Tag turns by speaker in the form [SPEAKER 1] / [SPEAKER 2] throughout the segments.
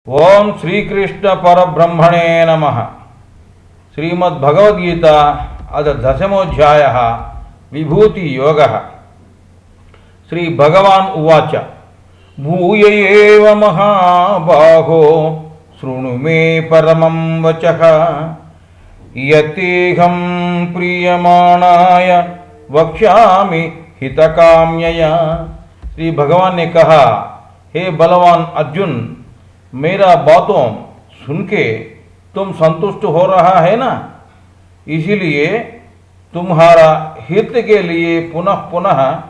[SPEAKER 1] ओम श्री कृष्ण परब्रह्मणे नमः। श्रीमद्भगवद्गीता अद दशमोऽध्यायः विभूति योगः। श्री भगवान उवाच भूय एव महाबाहो शृणु मे परमं वचः यतेऽहं प्रीयमाणाय वक्ष्यामि हितकाम्यया। श्री भगवान ने कहा, हे बलवान अर्जुन, मेरा बातों सुन के तुम संतुष्ट हो रहा है ना, इसीलिए तुम्हारा हित के लिए पुनः पुनः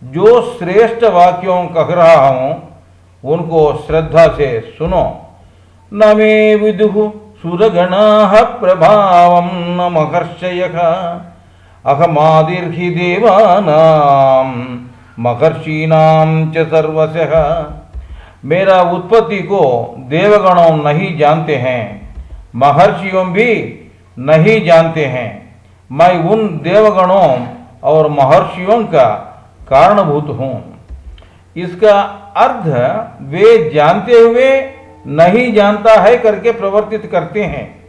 [SPEAKER 1] जो श्रेष्ठ वाक्यों कह रहा हूँ उनको श्रद्धा से सुनो। न मे विदुः सुरगणाः प्रभावं न महर्षयः अहमादिर्हि देवानां महर्षीणां च सर्वशः। मेरा उत्पत्ति को देवगणों नहीं जानते हैं, महर्षियों भी नहीं जानते हैं। मैं उन देवगणों और महर्षियों का कारणभूत हूँ। इसका अर्थ वे जानते हुए नहीं जानता है करके प्रवर्तित करते हैं।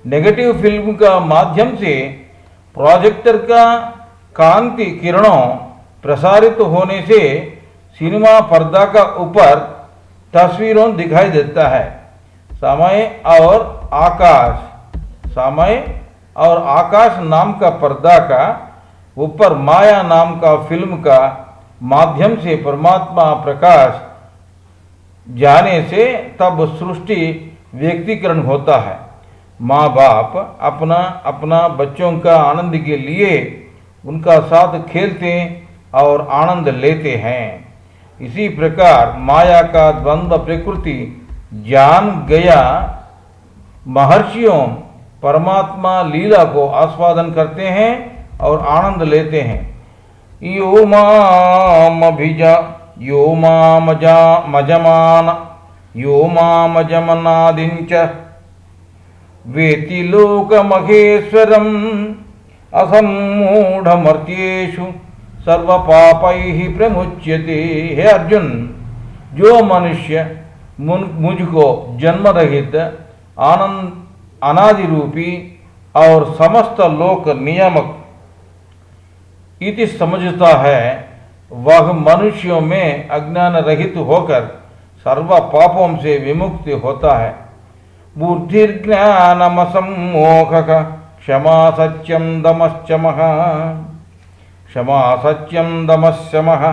[SPEAKER 1] नेगेटिव फिल्म का माध्यम से प्रोजेक्टर का कांति किरणों प्रसारित होने से सिनेमा पर्दा का ऊपर तस्वीरों दिखाई देता है। समय और आकाश नाम का पर्दा का ऊपर माया नाम का फिल्म का माध्यम से परमात्मा प्रकाश जाने से तब सृष्टि व्यक्तिकरण होता है। माँ बाप अपना अपना बच्चों का आनंद के लिए उनका साथ खेलते और आनंद लेते हैं। इसी प्रकार माया का द्वंद्व प्रकृति जान गया महर्षियों परमात्मा लीला को आस्वादन करते हैं और आनंद लेते हैं। यो मामजमनादिंच वेति लोकमहेश्वरम् असम्मूढ़मर्त्येषु सर्व पापैः प्रमुच्यते। हे अर्जुन, जो मनुष्य मुझको जन्म रहित आनंद अनादि रूपी और समस्त लोक नियामक इति समझता है, वह मनुष्यों में अज्ञान रहित होकर सर्व पापों से विमुक्त होता है। बुद्धिर्ज्ञानमसम्मोहः क्षमा सत्यं दमश्चमः क्षमा सत्यं दमश्चमः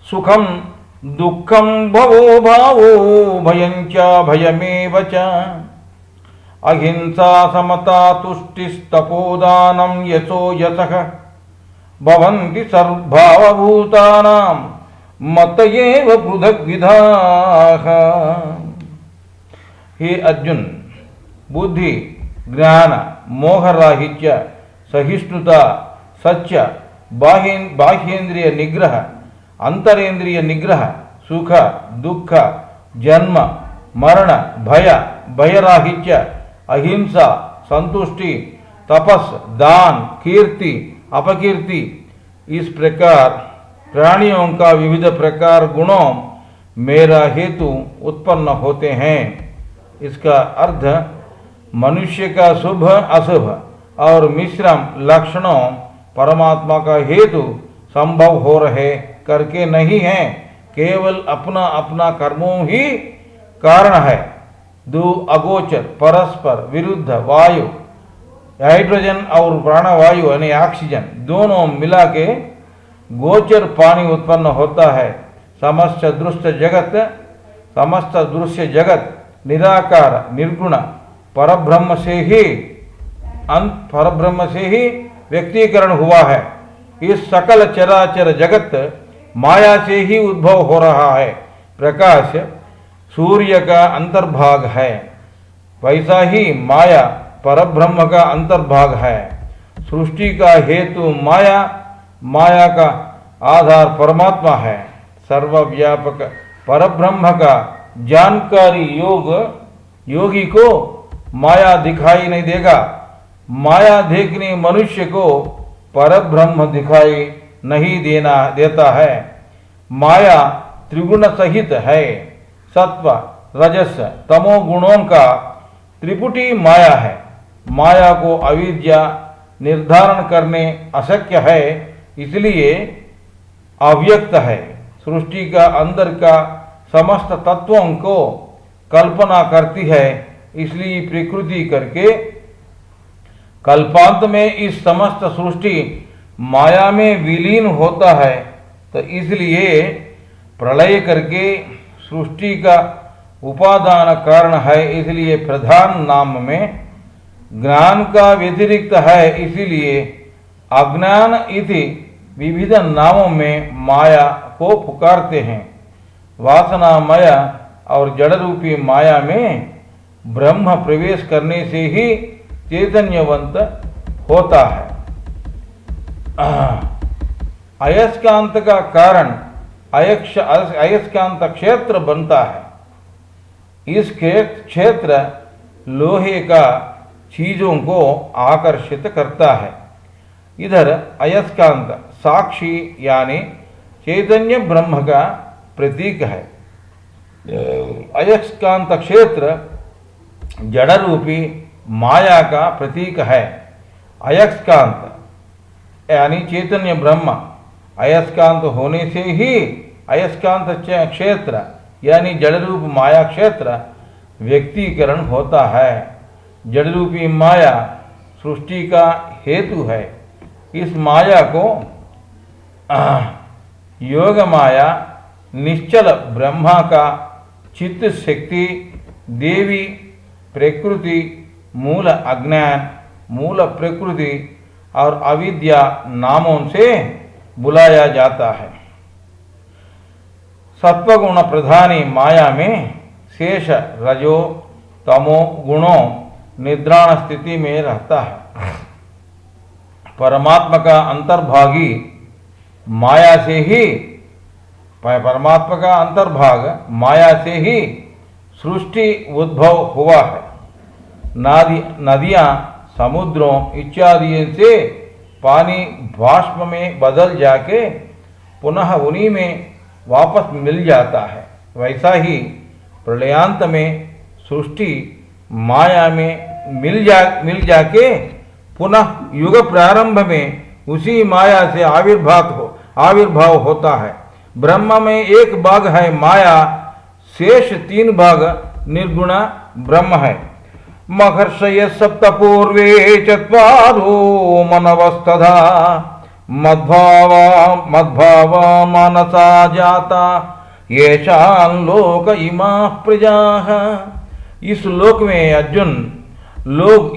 [SPEAKER 1] सुखं दुःखं भवो भावो भयं च भयमेव च अहिंसा समता तुष्टिस्तपोदानं यशो यशः भवन्ति सर्वभावभूतानां मत एव पृथग्विधाः। हे अर्जुन, बुद्धि, ज्ञान, मोहराहित्य, सहिष्णुता, सच्च, बाह्येन्द्रिय निग्रह, अंतरेन्द्रिय निग्रह, सुख दुख, जन्म मरण, भय भयराहित्य, अहिंसा, संतुष्टि, तपस, दान, कीर्ति, अपकीर्ति, इस प्रकार प्राणियों का विविध प्रकार गुणों मेरा हेतु उत्पन्न होते हैं। इसका अर्थ मनुष्य का शुभ अशुभ और मिश्रम लक्षणों परमात्मा का हेतु संभव हो रहे करके नहीं है, केवल अपना अपना कर्मों ही कारण है। दो अगोचर परस्पर विरुद्ध वायु, हाइड्रोजन और प्राणवायु यानी ऑक्सीजन दोनों मिला के गोचर पानी उत्पन्न होता है। समस्त दृश्य जगत निराकार निर्गुण परब्रह्म से ही व्यक्तीकरण हुआ है। इस सकल चराचर जगत माया से ही उद्भव हो रहा है। प्रकाश सूर्य का अंतर्भाग है, वैसा ही माया परब्रह्म का अंतर्भाग है। सृष्टि का हेतु माया, माया का आधार परमात्मा है। सर्वव्यापक परब्रह्म का जानकारी योगी को माया दिखाई नहीं देगा। माया देखने मनुष्य को परब्रह्म दिखाई नहीं देता है। माया त्रिगुण सहित है। सत्व, रजस, तमो गुणों का त्रिपुटी माया है। माया को अविद्या निर्धारण करने अशक्य है, इसलिए अव्यक्त है। सृष्टि का अंदर का समस्त तत्वों को कल्पना करती है, इसलिए प्रकृति करके कल्पांत में इस समस्त सृष्टि माया में विलीन होता है। तो इसलिए प्रलय करके सृष्टि का उपादान कारण है, इसलिए प्रधान नाम में ज्ञान का व्यतिरिक्त है, इसीलिए अज्ञान इति विविध नामों में माया को पुकारते हैं। वासनामय और जड़ रूपी माया में ब्रह्म प्रवेश करने से ही चैतन्यवंत होता है। अयस्कांत का कारण अयस्कांत क्षेत्र बनता है। इस क्षेत्र लोहे का चीजों को आकर्षित करता है। इधर अयस्कांत साक्षी यानी चैतन्य ब्रह्म का प्रतीक है। अयस्कांत क्षेत्र जड़ रूपी माया का प्रतीक है। अयस्कांत यानी चैतन्य ब्रह्म अयस्कांत होने से ही अयस्कांत क्षेत्र यानी जड़ रूप माया क्षेत्र व्यक्तीकरण होता है। जड़ रूपी माया सृष्टि का हेतु है। इस माया को योग माया, निश्चल ब्रह्मा का चित्त शक्ति, देवी प्रकृति, मूल अज्ञान, मूल प्रकृति और अविद्या नामों से बुलाया जाता है। सत्वगुण प्रधानी माया में शेष रजो तमो गुणों निद्राण स्थिति में रहता है। परमात्मा का अंतर्भागी माया से ही परमात्मा का अंतर्भाग माया से ही सृष्टि उद्भव हुआ है। नदियां, समुद्रों इत्यादि से पानी बाष्प में बदल जाके पुनः उन्हीं में वापस मिल जाता है। वैसा ही प्रलयांत में सृष्टि माया में मिल जाके पुनः युग प्रारंभ में उसी माया से आविर्भाव होता है। ब्रह्म में एक भाग है माया, शेष 3 भाग निर्गुण ब्रह्म है। महर्षय सप्त पूर्वे चत्वारो मनवस्तधा मद्भावा मनसा जाता येषां लोक इमाः प्रजाः। इस लोक में अर्जुन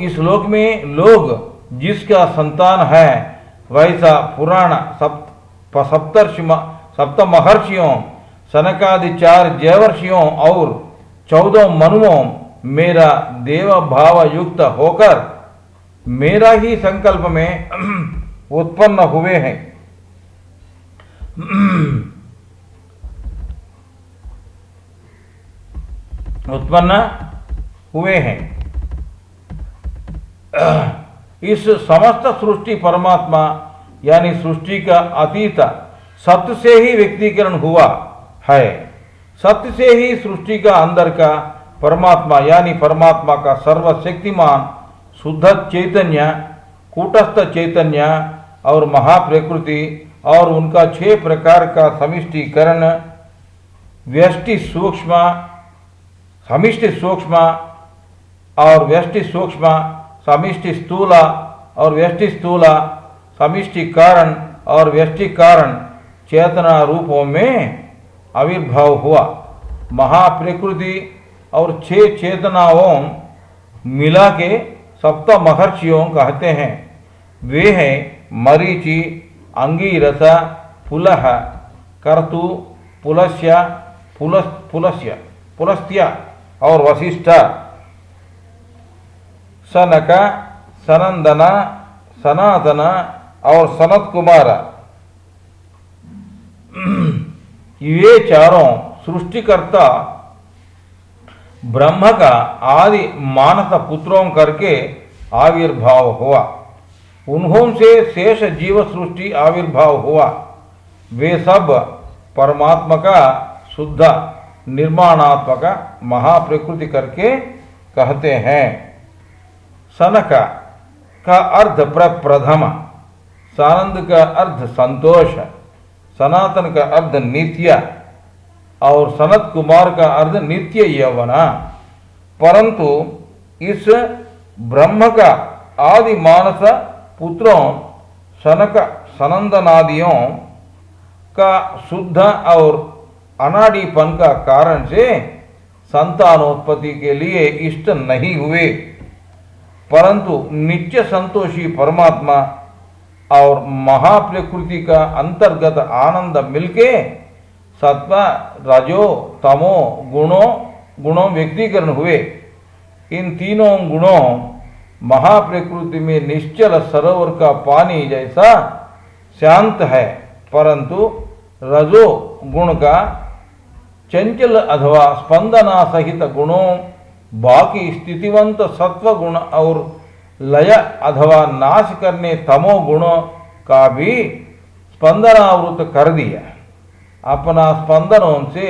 [SPEAKER 1] इस लोक में लोग जिसका संतान है, वैसा पुराण सप्त महर्षियों, सनकादि 4 जयवर्षियों और 14 मनुओं मेरा देव भाव युक्त होकर मेरा ही संकल्प में उत्पन्न हुए हैं। इस समस्त सृष्टि परमात्मा यानी सृष्टि का अतीत सत्य से ही व्यक्तीकरण हुआ है। सत्य से ही सृष्टि का अंदर का परमात्मा यानी परमात्मा का सर्वशक्तिमान शुद्ध चैतन्य, कूटस्थ चैतन्य और महाप्रकृति और उनका 6 प्रकार का समिष्टिकरण व्यष्टि सूक्ष्म, समिष्टि सूक्ष्म और व्यष्टि सूक्ष्म, समिष्टि स्थूल और व्यष्टि स्थूल, समिष्टि कारण और व्यष्टि कारण चेतना रूपों में आविर्भाव हुआ। महाप्रकृति और 6 चेतनाओं मिला के सप्त महर्षियों कहते हैं। वे हैं मरीचि, अंगीरस, पुलह, कर्तु, पुलस्त्य और वशिष्ठ। सनक, सनंदन, सनातन और सनत कुमार, ये चारों सृष्टिकर्ता ब्रह्म का आदि मानस पुत्रों करके आविर्भाव हुआ। उन्हों से शेष जीव सृष्टि आविर्भाव हुआ। वे सब परमात्मा का शुद्ध निर्माणात्मक महाप्रकृति करके कहते हैं। सनक का अर्थ प्रप्रथम, सानंद का अर्थ संतोष, सनातन का अर्थ नित्य और सनत कुमार का अर्थ नित्य यौवना। परंतु इस ब्रह्म का आदि मानस पुत्रों सनक सनंदनादियों का शुद्ध और अनादिपन का कारण से संतानोत्पत्ति के लिए इष्ट नहीं हुए, परंतु नित्य संतोषी परमात्मा और महाप्रकृति का अंतर्गत आनंद मिलके सत्व रजो तमो गुणों व्यक्तिकरण हुए। इन तीनों गुणों महाप्रकृति में निश्चल सरोवर का पानी जैसा शांत है, परंतु रजो गुण का चंचल अथवा स्पंदना सहित गुणों बाकी स्थितिवंत सत्व गुण और लय अथवा नाश करने तमो गुणों का भी स्पंदनावृत कर दिया। अपना स्पंदनों से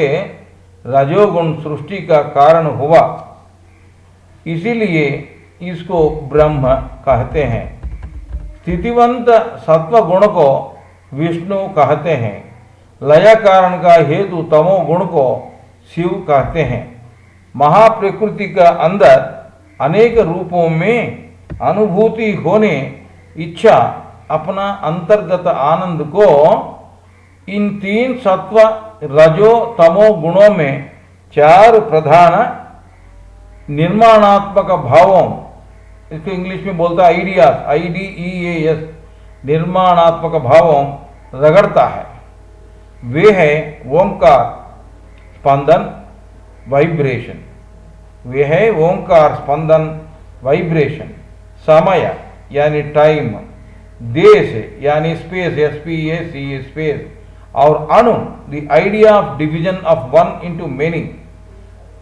[SPEAKER 1] रजोगुण सृष्टि का कारण हुआ, इसीलिए इसको ब्रह्म कहते हैं। स्थितिवंत सत्व गुण को विष्णु कहते हैं। लय कारण का हेतु तमो गुण को शिव कहते हैं। महाप्रकृति का अंदर अनेक रूपों में अनुभूति होने इच्छा अपना अंतर्गत आनंद को इन तीन सत्व रजो तमो गुणों में चार प्रधान निर्माणात्मक भावों, इसको इंग्लिश में बोलता है आइडियाज, IDEAS, निर्माणात्मक भावों रगड़ता है। वे है ओंकार स्पंदन वाइब्रेशन, वे है ओंकार स्पंदन वाइब्रेशन, समय यानी टाइम, देश यानी स्पेस SPACE स्पेस, और अणु the idea of division of one into many,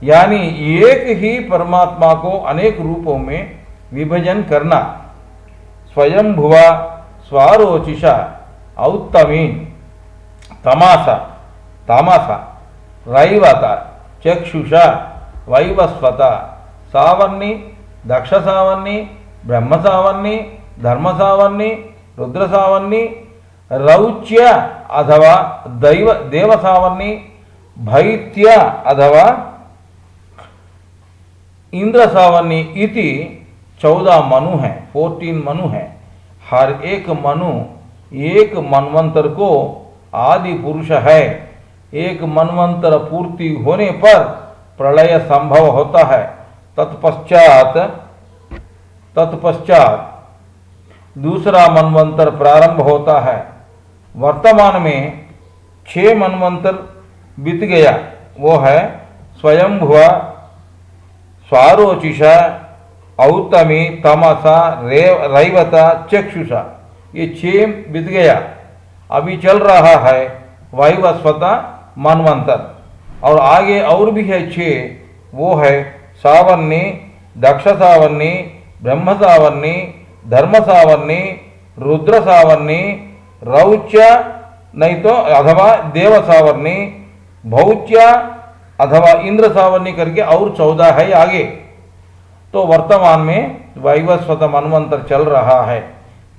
[SPEAKER 1] यानी एक ही परमात्मा को अनेक रूपों में विभजन करना। स्वयंभुवा स्वारोचिषा औत्तमीन तमासा तामसा रैवता चक्षुषा वैवस्वता सावर्णी दक्ष सावर्णी ब्रह्म सावर्णी धर्म सावर्णी रुद्र सावर्णी रौच्य अथवा दैव देव सावर्णी भैत्य अथवा इंद्र सावर्णी इति 14 मनु है, 14 मनु है। हर एक मनु एक मनवंतर को आदि पुरुष है। एक मनवंतर पूर्ति होने पर प्रलय संभव होता है। तत्पश्चात दूसरा मनवंतर प्रारंभ होता है। वर्तमान में 6 मनवंतर बीत गया, वो है स्वयंभुवा स्वारोचिषा औतमी तमसा रैवता चक्षुषा, ये 6 बीत गया। अभी चल रहा है वैवस्वता मनवंतर, और आगे और भी है 6, वो है सावर्णी दक्ष सावर्णी ब्रह्म सावर्णी धर्म सावर्णी रुद्र सावर्णी रौच्य नहीं तो अथवा देव सावर्णी भौच्य अथवा इंद्र सावर्णी करके और 14 है आगे। तो वर्तमान में वैवस्वत मनवंतर चल रहा है।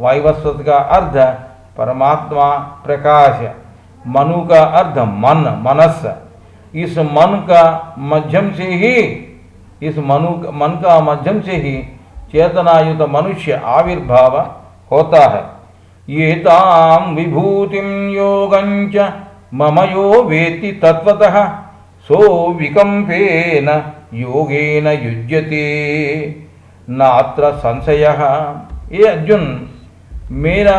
[SPEAKER 1] वैवस्वत का अर्थ परमात्मा प्रकाश, मनु का अर्थ मन मनस। इस मन का माध्यम से ही, इस मन का माध्यम से ही चेतनायुत मनुष्य आविर्भाव होता है। ये ताम विभूतिम योगंच मम यो वेत्ति तत्वतः सो विकंपेन योगेन युज्यते नात्र संशयः। ये अर्जुन, मेरा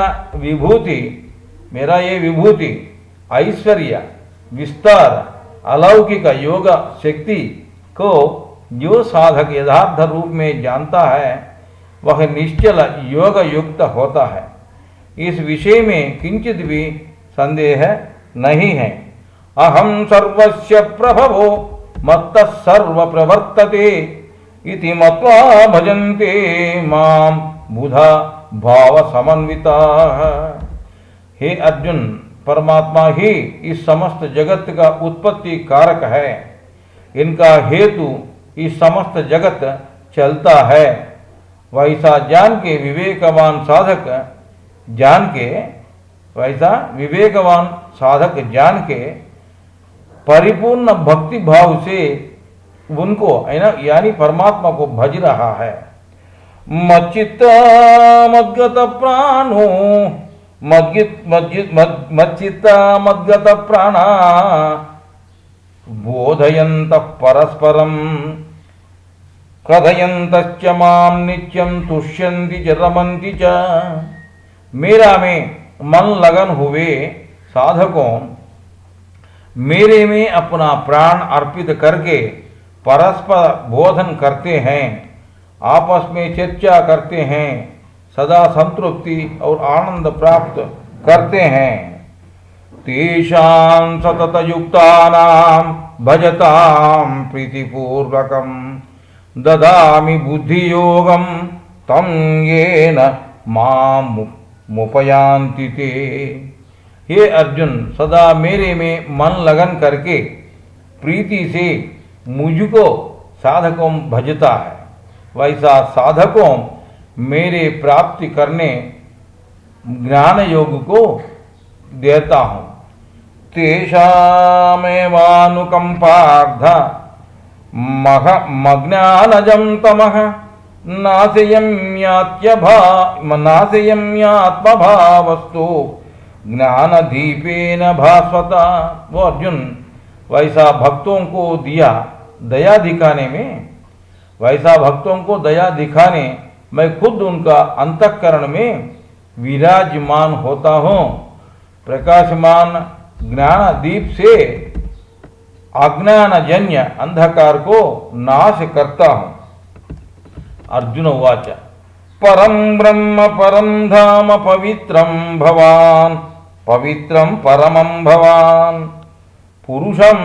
[SPEAKER 1] ये विभूति ऐश्वर्य विस्तार अलौकिक योग शक्ति को जो साधक यथार्थ रूप में जानता है वह निश्चल योग युक्त होता है। इस विषय में किंचित भी संदेह नहीं है। अहम सर्वस्य प्रभवो मत्तः सर्व प्रवर्तते इति मत्वा भजन्ते माम बुधा भाव समन्विताः। हे अर्जुन, परमात्मा ही इस समस्त जगत का उत्पत्ति कारक है। इनका हेतु इस समस्त जगत चलता है। वैसा जान के विवेकवान साधक जान के वैसा विवेकवान साधक जान के परिपूर्ण भक्ति भाव से उनको यानी परमात्मा को भज रहा है। मच्चित्त मद्गत प्राणो मच्चित्त मद्गत प्राणा बोधयन्त परस्परम कथयन्तश्च मां नित्यं तुष्यन्ति च रमन्ति च। मेरा में मन लगन हुए साधकों मेरे में अपना प्राण अर्पित करके परस्पर बोधन करते हैं, आपस में चर्चा करते हैं, सदा संतृप्ति और आनंद प्राप्त करते हैं। तेषां सततयुक्तानां भजतां प्रीतिपूर्वकं ददामि बुद्धियोगं तं येन मामुपयान्ति ते। हे अर्जुन, सदा मेरे में मन लगन करके प्रीति से मुझको साधकों भजता है, वैसा साधकों मेरे प्राप्ति करने ज्ञान योग को देता हूँ। तेषामेवानुकंपार्थ मज्ञानजं तमः नाशयम्यात्मभावस्तु ज्ञानदीपेन भास्वता। वो अर्जुन, वैसा भक्तों को दिया दया दिखाने में, वैसा भक्तों को दया दिखाने मैं खुद उनका अंतःकरण में विराजमान होता हूँ। प्रकाशमान ज्ञान दीप से अज्ञानजन्य अंधकार को नाश करता हूँ। अर्जुन उवाच परम ब्रह्म परम धाम पवित्रं भवान् पवित्रं परमं भवान् पुरुषं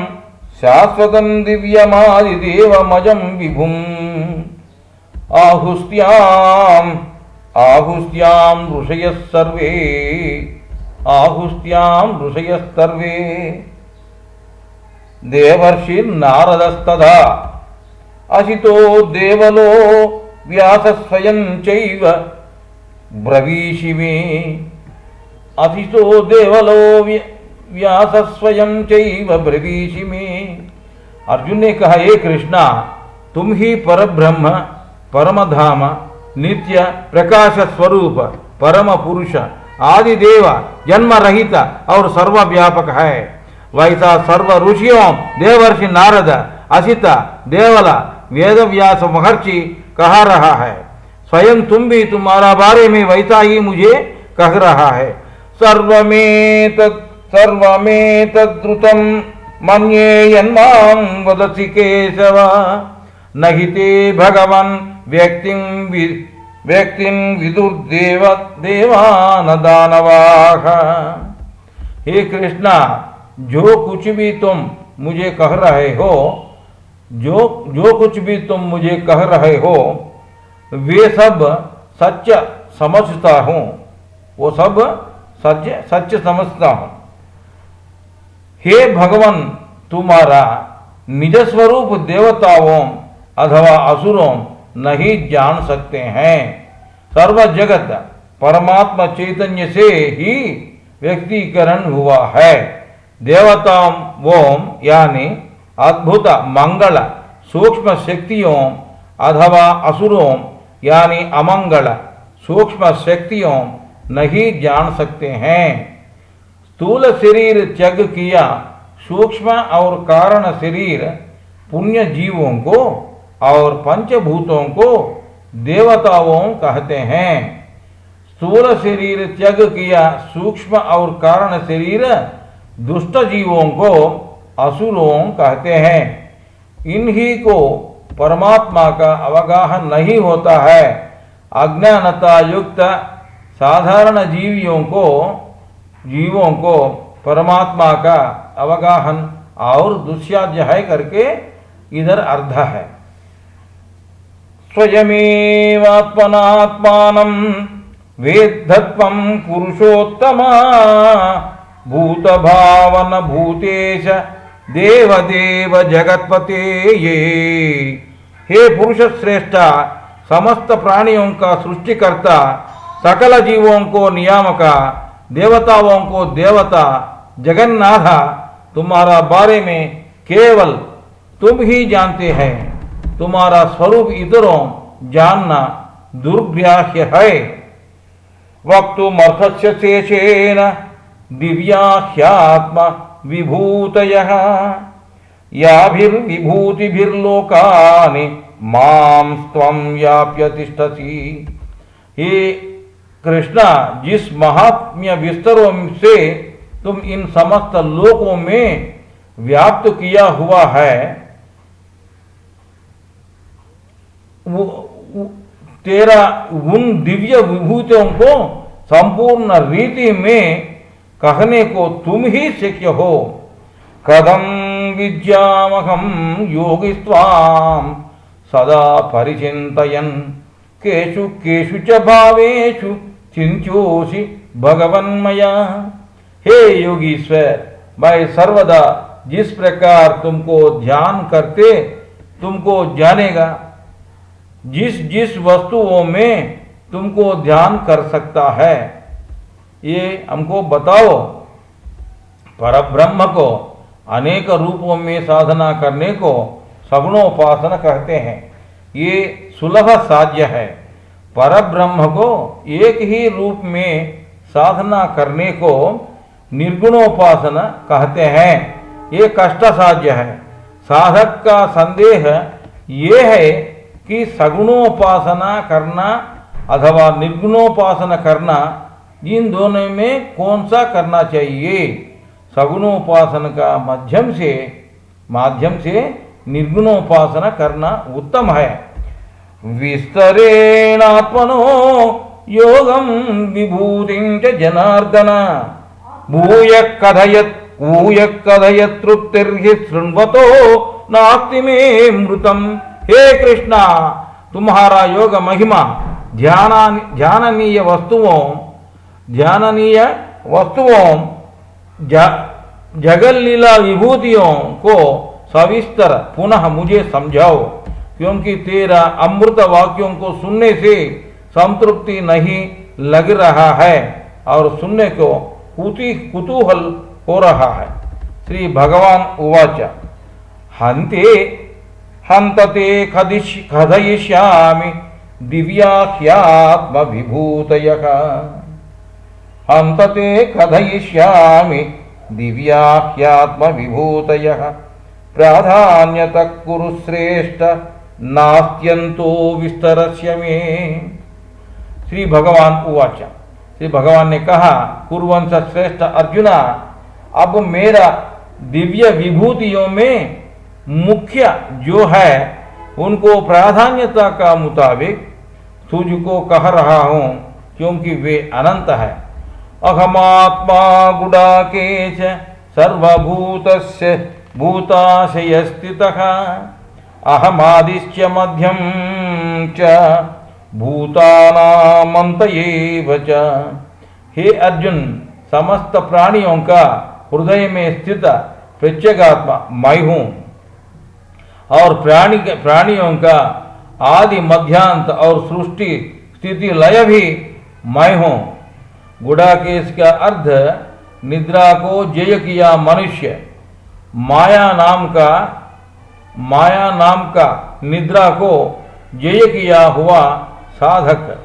[SPEAKER 1] शाश्वतं दिव्यमादिदेवमजं विभुम् आहुस्त्याम् ऋषयः सर्वे आहुस्त्याम् ऋषयः सर्वे देवर्षिर्नारदस्तथा असितो देवलो व्यासस्वयं चैव ब्रवीषि मे। असितो देवलो व्यासस्वयं चैव ब्रवीषि मे। अर्जुन ने कहा, हे कृष्णा, तुम ही परब्रह्म परमधाम नित्य प्रकाश स्वरूप परम पुरुष आदिदेव जन्म रहित और सर्वव्यापक है। वैसा सर्व ऋषियों देवर्षि नारद असित देवल वेदव्यास महर्षि कह रहा है। स्वयं तुम भी तुम्हारा बारे में वैसा ही मुझे कह रहा है। सर्वमेतद्रुतं मन्ये यन्मां वदसि केशव न हि ते भगवन् व्यक्तिं विदुर्देवान दानवाः। हे कृष्णा, जो कुछ भी तुम मुझे कह रहे हो, जो कुछ भी तुम मुझे कह रहे हो, वे सब सच समझता हूँ, वो सब सच समझता हूँ। हे भगवान, तुम्हारा निज स्वरूप देवताओं अथवा असुरों नहीं जान सकते हैं। सर्व जगत परमात्मा चैतन्य से ही व्यक्तीकरण हुआ है। देवताओं ओम यानी अद्भुत मंगल सूक्ष्म शक्तियों अथवा असुरों यानी अमंगल सूक्ष्म शक्तियों नहीं जान सकते हैं। स्थूल शरीर त्याग किया सूक्ष्म और कारण शरीर पुण्य जीवों को और पंचभूतों को देवताओं कहते हैं। स्थूल शरीर त्याग किया सूक्ष्म और कारण शरीर दुष्ट जीवों को असुरों कहते हैं। इन्हीं को परमात्मा का अवगाहन नहीं होता है। अज्ञानता युक्त साधारण जीवों को परमात्मा का अवगाहन और दुष्याध्य है करके इधर अर्थ है। स्वयमेवात्मनात्मानं वेद्धत्वं पुरुषोत्तमा भूत भावन भूतेश देवदेव जगतपते ये। हे पुरुष श्रेष्ठा, समस्त प्राणियों का सृष्टिकर्ता, सकल जीवों को नियामक, देवताओं को देवता, जगन्नाथ, तुम्हारा बारे में केवल तुम ही जानते हैं। तुम्हारा स्वरूप इतरों जानना दुर्ग्राह्य है। वक्तुमर्हस्य शेषेण दिव्याह्यात्म विभूतयः याभिर्विभूतिभिर्लोकानि मां त्वं व्याप्य तिष्ठसि। हे कृष्णा, जिस महात्म्य विस्तरों से तुम इन समस्त लोकों में व्याप्त किया हुआ है, तेरा उन दिव्य विभूतियों को संपूर्ण रीति में कहने को तुम ही शक्य हो। कदम विद्यामहं योगिस्त्वां सदा परिचिन्तयन् केषु केषु च भावेषु चिन्त्योऽसि भगवन्मया। हे योगीश्वर, मैं सर्वदा जिस प्रकार तुमको ध्यान करते तुमको जानेगा। जिस जिस वस्तुओं में तुमको ध्यान कर सकता है, ये हमको बताओ। परब्रह्म को अनेक रूपों में साधना करने को सगुणोपासना कहते हैं। ये सुलभ साध्य है। परब्रह्म को एक ही रूप में साधना करने को निर्गुणोपासना कहते हैं। ये कष्ट साध्य है। साधक का संदेह ये है कि सगुणोपासना करना अथवा निर्गुणोपासना करना, इन दोनों में कौन सा करना चाहिए। सगुणोपासना का माध्यम से निर्गुणोपासना करना उत्तम है। विस्तरेणात्मनो योगं विभूतिं च जनार्दन भूयः कथयत् तृप्तिर्हि शृण्वतो नास्ति मे मृतम्। हे कृष्णा, तुम्हारा योग महिमा ध्याननीय वस्तुओं जगल लीला विभूतियों को सविस्तर पुनः मुझे समझाओ, क्योंकि तेरा अमृत वाक्यों को सुनने से संतृप्ति नहीं लग रहा है और सुनने को कुतूहल हो रहा है। श्री भगवान उवाच हंतते कथयिष्यामि दिव्याख्यात्म विभूतयः। हंतते कथयिष्यामि दिव्याख्यात्म विभूतयः प्राधान्यतः कुरु श्रेष्ठ नास्त्यंतो विस्तरस्य मे। श्री भगवान उवाच, श्री भगवान ने कहा, कुरुवंश श्रेष्ठ अर्जुना, अब मेरा दिव्य विभूतियों में मुख्य जो है उनको प्राधान्यता का मुताबिक तुझको कह रहा हूं, क्योंकि वे अनंत है। अहमात्मा गुडाकेश सर्वभूतस्य भूताशयस्थितः अहमादिश्च मध्यम च भूतानामंत एव च। हे अर्जुन, समस्त प्राणियों का हृदय में स्थित प्रत्यगात्मा मैं हूं और प्राणियों का आदि मध्यांत और सृष्टि स्थिति लय भी मैं हूं। गुडाकेश का अर्थ निद्रा को जय किया मनुष्य, माया नाम का निद्रा को जय किया हुआ साधक,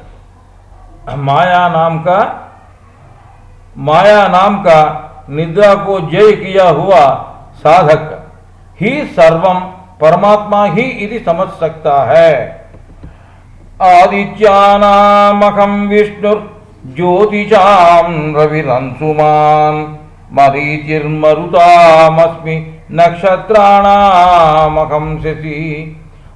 [SPEAKER 1] माया नाम का निद्रा को जय किया हुआ साधक ही सर्वम परमात्मा ही इति समझ सकता है। आदित्यानामहं विष्णुर्ज्योतिषां रविरंशुमान् मरीचिर्मरुतामस्मि नक्षत्राणामहं शशि।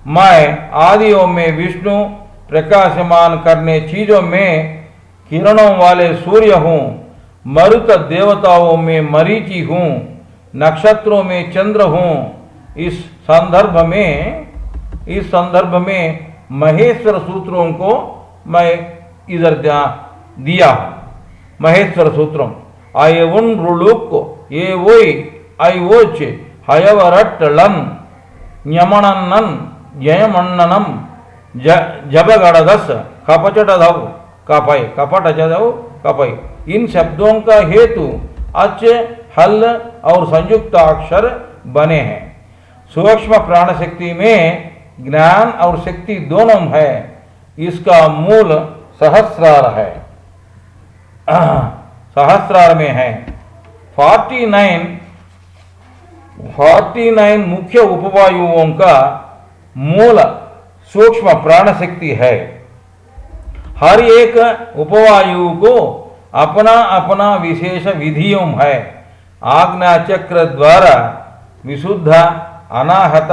[SPEAKER 1] मैं आदियों में विष्णु, प्रकाशमान करने चीजों में किरणों वाले सूर्य हूँ, मरुत देवताओं में मरीचि हूँ, नक्षत्रों में चंद्र हूँ। इस संदर्भ में महेश्वर सूत्रों को मैं इधर दिया। महेश्वर सूत्रम आये उन रुलुक को ये वोई आई वोच हयवरट्टलन न्यमणन्नन जयमण्णनम जबगड़दस कपचटधव कपय कपटजधव कपय। इन शब्दों का हेतु अच हल और संयुक्त अक्षर बने हैं। सूक्ष्म प्राण शक्ति में ज्ञान और शक्ति दोनों है। इसका मूल सहस्रार है, सहस्रार में है। 49 मुख्य उपवायुओं का मूल सूक्ष्म प्राण शक्ति है। हर एक उपवायु को अपना अपना विशेष विधियों है। आज्ञा चक्र द्वारा विशुद्ध, अनाहत,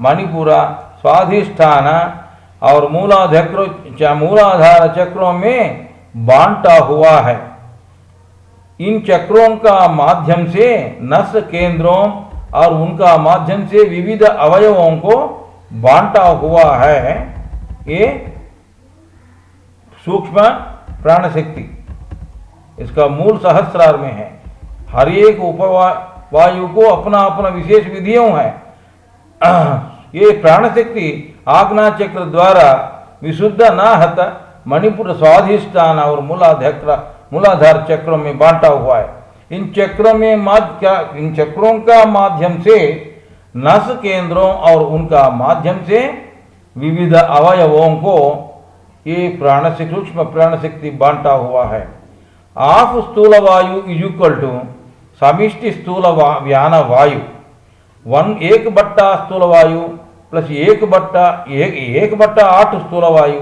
[SPEAKER 1] मणिपुर, स्वाधिष्ठान और मूलाधार चक्रों में बांटा हुआ है। इन चक्रों का माध्यम से नस केंद्रों और उनका माध्यम से विविध अवयवों को बांटा हुआ है। ये सूक्ष्म प्राण शक्ति इसका मूल सहस्रार में है। हर एक उपवायु को अपना अपना विशेष विधियों है। ये प्राण शक्ति आज्ञा चक्र द्वारा विशुद्ध, अनाहत, मणिपुर, स्वाधिष्ठान और मूलाधार चक्रों में बांटा हुआ है। इन चक्रों का माध्यम से नस केंद्रों और उनका माध्यम से विविध अवयवों को ये सूक्ष्म प्राण शक्ति बांटा हुआ है। ऑफ स्थूल वायु इज इक्वल टू समिष्टि स्थूल व्यान वायु। 1/8 स्थूल वायु प्लस 1/8 स्थूल वायु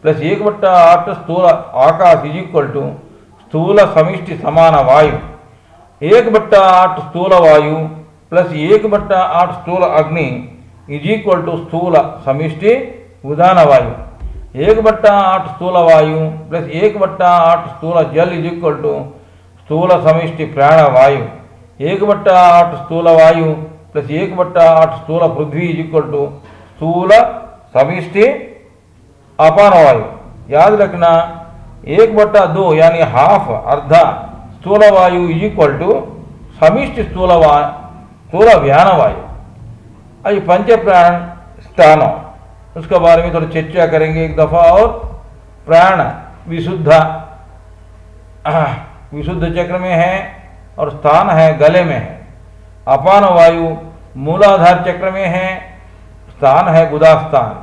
[SPEAKER 1] प्लस 1/8 स्थूल आकाश इज इक्वल टू स्थूल समिष्टि समान वायु। 1/8 स्थूल वायु प्लस 1/8 स्थूल अग्नि इज इक्वल टू स्थूल समिष्टि उदान वायु। 1/8 स्थूल वायु प्लस 1/8 स्थूल जल इज इक्वल टू स्थूल समिष्टि प्राण वायु। 1/8 स्थूल वायु प्लस 1/8 स्थूल पृथ्वी इज इक्वल टू स्थूल समिष्टि अपान वायु। याद रखना 1/2 यानी हाफ अर्धा स्थूल वायु इज इक्वल टू समिष्टि स्थूल व्यान वायु। अभी पंच प्राण स्थानों उसके बारे में थोड़ी चर्चा करेंगे एक दफा। और प्राण विशुद्ध चक्र में है और स्थान है गले में है। अपान वायु मूलाधार चक्र में है, स्थान है गुदास्थान।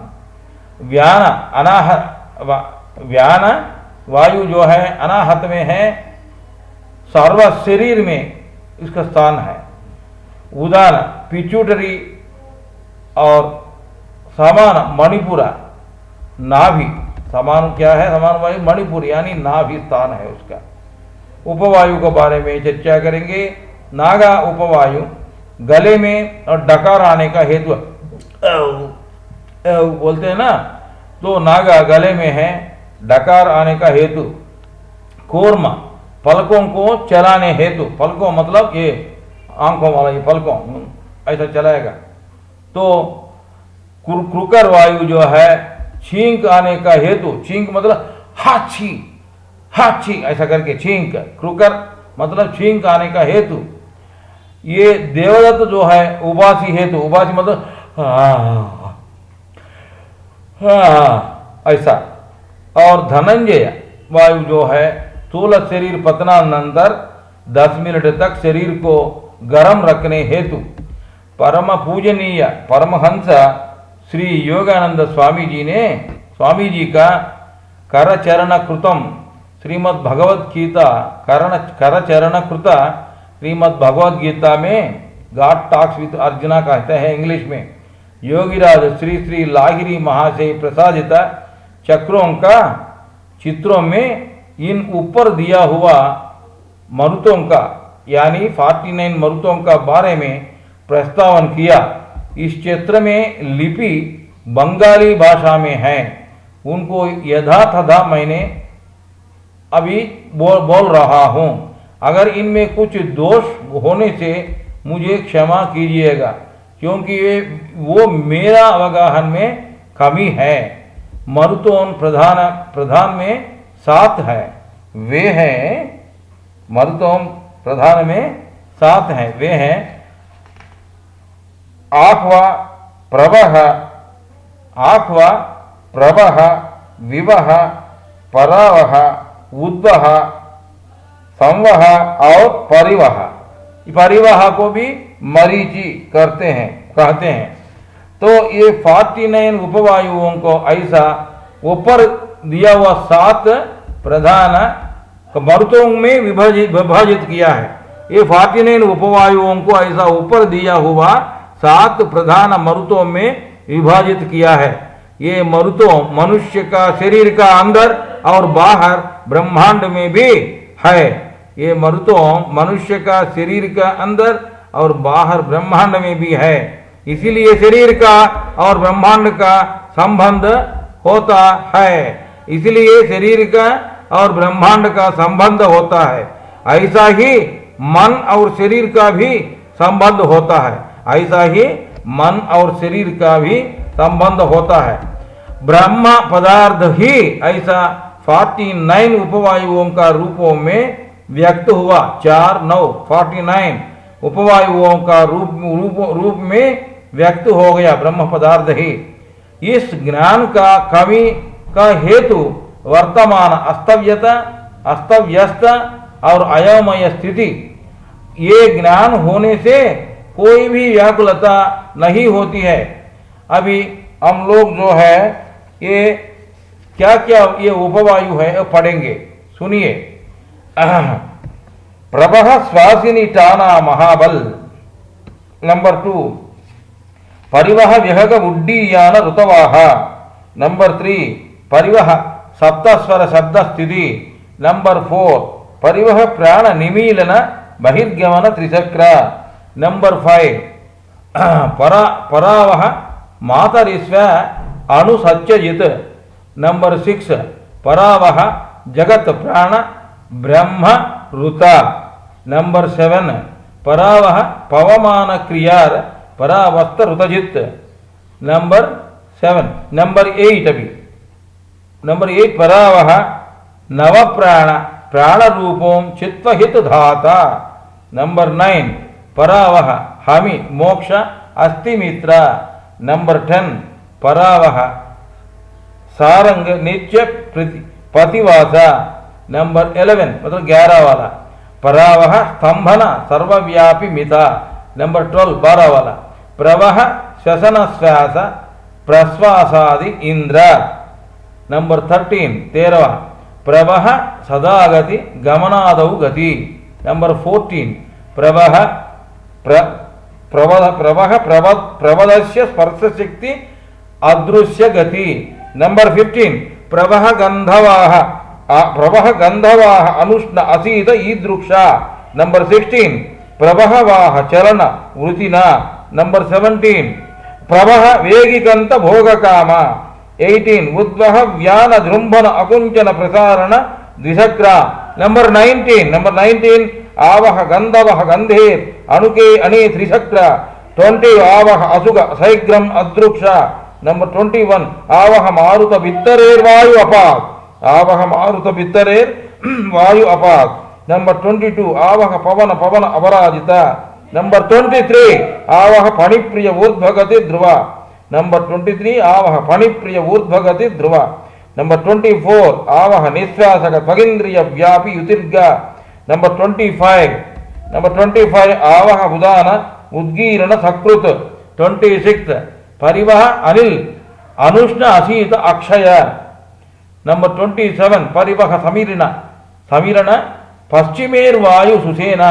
[SPEAKER 1] व्यान वायु जो है अनाहत में है, सर्व शरीर में इसका स्थान है। उदान पिट्यूटरी और समान मणिपुरा नाभि। समान क्या है? समान वायु मणिपुर यानी नाभि स्थान है उसका। उपवायु के बारे में चर्चा करेंगे। नागा उपवायु गले में और डकार आने का हेतु बोलते हैं ना, तो नागा गले में है, डकार आने का हेतु। कूर्म पलकों को चलाने हेतु। पलकों मतलब ये आंखों वाला ये पलकों ऐसा चलाएगा। तो क्रुकर वायु जो है छींक आने का हेतु। छींक मतलब हाछी हाछी ऐसा करके छींक। क्रुकर मतलब छींक आने का हेतु। ये देवदत्त जो है उबासी हेतु। उबासी मतलब ऐसा। और धनंजय वायु जो है स्थूल शरीर पतनानंतर 10 मिनट तक शरीर को गर्म रखने हेतु। परम पूजनीय परमहंस श्री योगानंद स्वामी जी का करचरण कृतम श्रीमद् भगवद गीता करचरण कृता श्रीमद् भगवद गीता में गॉड टॉक्स विद अर्जुना कहते हैं इंग्लिश में। योगीराज श्री श्री लाहिरी महाशय प्रसादित चित्रों में इन ऊपर दिया हुआ मरुतों का यानी 49 मरुतों का बारे में प्रस्तावन किया। इस क्षेत्र में लिपि बंगाली भाषा में है। उनको यथातथा मैंने अभी बोल रहा हूँ। अगर इनमें कुछ दोष होने से मुझे क्षमा कीजिएगा, क्योंकि वो मेरा अवगाहन में कमी है। मरुतोन प्रधान में 7 है। वे हैं मरुतोन प्रधान में 7 हैं। वे हैं आह्वा प्रवह आह्वा प्रवह विवह परावह उद्वह संवह और परिवह। परिवह को भी मरीचि कहते हैं। तो ये 49 उपवायुओं को ऐसा ऊपर दिया हुआ 7 प्रधान मरुतों में विभाजित किया है। ये 49 उपवायुओं को ऐसा ऊपर दिया हुआ 7 प्रधान मरुतों में विभाजित किया है। ये मरुतों मनुष्य का शरीर का अंदर और बाहर ब्रह्मांड में भी है। ये मरुतों मनुष्य का शरीर का अंदर और बाहर ब्रह्मांड में भी है। इसीलिए शरीर का और ब्रह्मांड का संबंध होता है। इसलिए शरीर का और ब्रह्मांड का संबंध होता है। ऐसा ही मन और शरीर का भी संबंध होता है। ऐसा ही मन और शरीर का भी संबंध होता है। ब्रह्म पदार्थ ही ऐसा 49 उपवायुओं का रूपों में व्यक्त हुआ। 4 9 49 उपवायुओं का रूप में व्यक्त हो गया ब्रह्म पदार्थ ही। इस ज्ञान का कमी का हेतु वर्तमान अस्तव्यस्त और अयोमय स्थिति। ये ज्ञान होने से कोई भी व्याकुलता नहीं होती है। अभी हम लोग जो है ये क्या क्या ये उपवायु है पढ़ेंगे, सुनिए। प्रभः श्वासिनी टाना महाबल। नंबर 2 परिवह विहग उड्डीयान ऋतवाह। नंबर 3 परिवह सप्तस्वर शब्द स्थिति। नंबर 4 परिवह प्राण निमीलन बहिर्गमन त्रिचक्र। नंबर 5 परावह मातरिस्व अणुसत्यजित। नंबर 6 परावह जगत प्राण ब्रह्म ऋता। नंबर 7 परावह पवमान क्रियार परावस्थ ऋतजित। नंबर 7 नंबर 8 अभी नंबर 8 परावह नव प्राण प्राण रूपों चित्तहित धाता। नंबर 9 परावह हमि मोक्ष अस्तिमित्र। नंबर 10 परावह सारंग नित्य पतिवासा। नंबर 11 मतलब 11 वाला परावह स्तंभन सर्वव्यापी मिता। नंबर 12 12 वाला प्रवह श्वसन श्वास प्रश्वासादि इंद्र। नंबर 13 13 प्रवह सदागति गमनादौ गति। नंबर 14 प्रवह प्रवदस्य स्पर्श शक्ति अदृश्य गति। नंबर 15 प्रवह गंधवाह अनुष्ण असीत ईदृक्षा। नंबर 16 प्रवहवाह चलन वृतिना। नंबर 17 प्रवह वेगिकंत भोगकाम। 18 उद्वह व्यान जृंभन अकुंचन प्रसारण द्विचक्र। नंबर 19 आवह गंधवह गंधेर अणुके अणे त्रिचक्र। 20 आवह असुग सैग्रम अदृक्ष। नंबर 21 आवह मारुत बित्तरेर वायु अपाक। आवह मारुत बित्तरेर वायु अपाक। नंबर 22 आवह पवन पवन अपराजित। नंबर 23 आवह फणिप्रिय ऊर्ध्वगति ध्रुव। नंबर 23 आवह फणिप्रिय ऊर्ध्वगति ध्रुव। नंबर 24 आवह निश्वासक त्वगिंद्रिय व्यापी युतिर्ग। नंबर 25 आवह उदान उद्गीरण सकृत। 26 परिवह अनिल अनुष्ण असीत अक्षय। नंबर 27 परिवह समीरण पश्चिमेर्वायु सुसेना।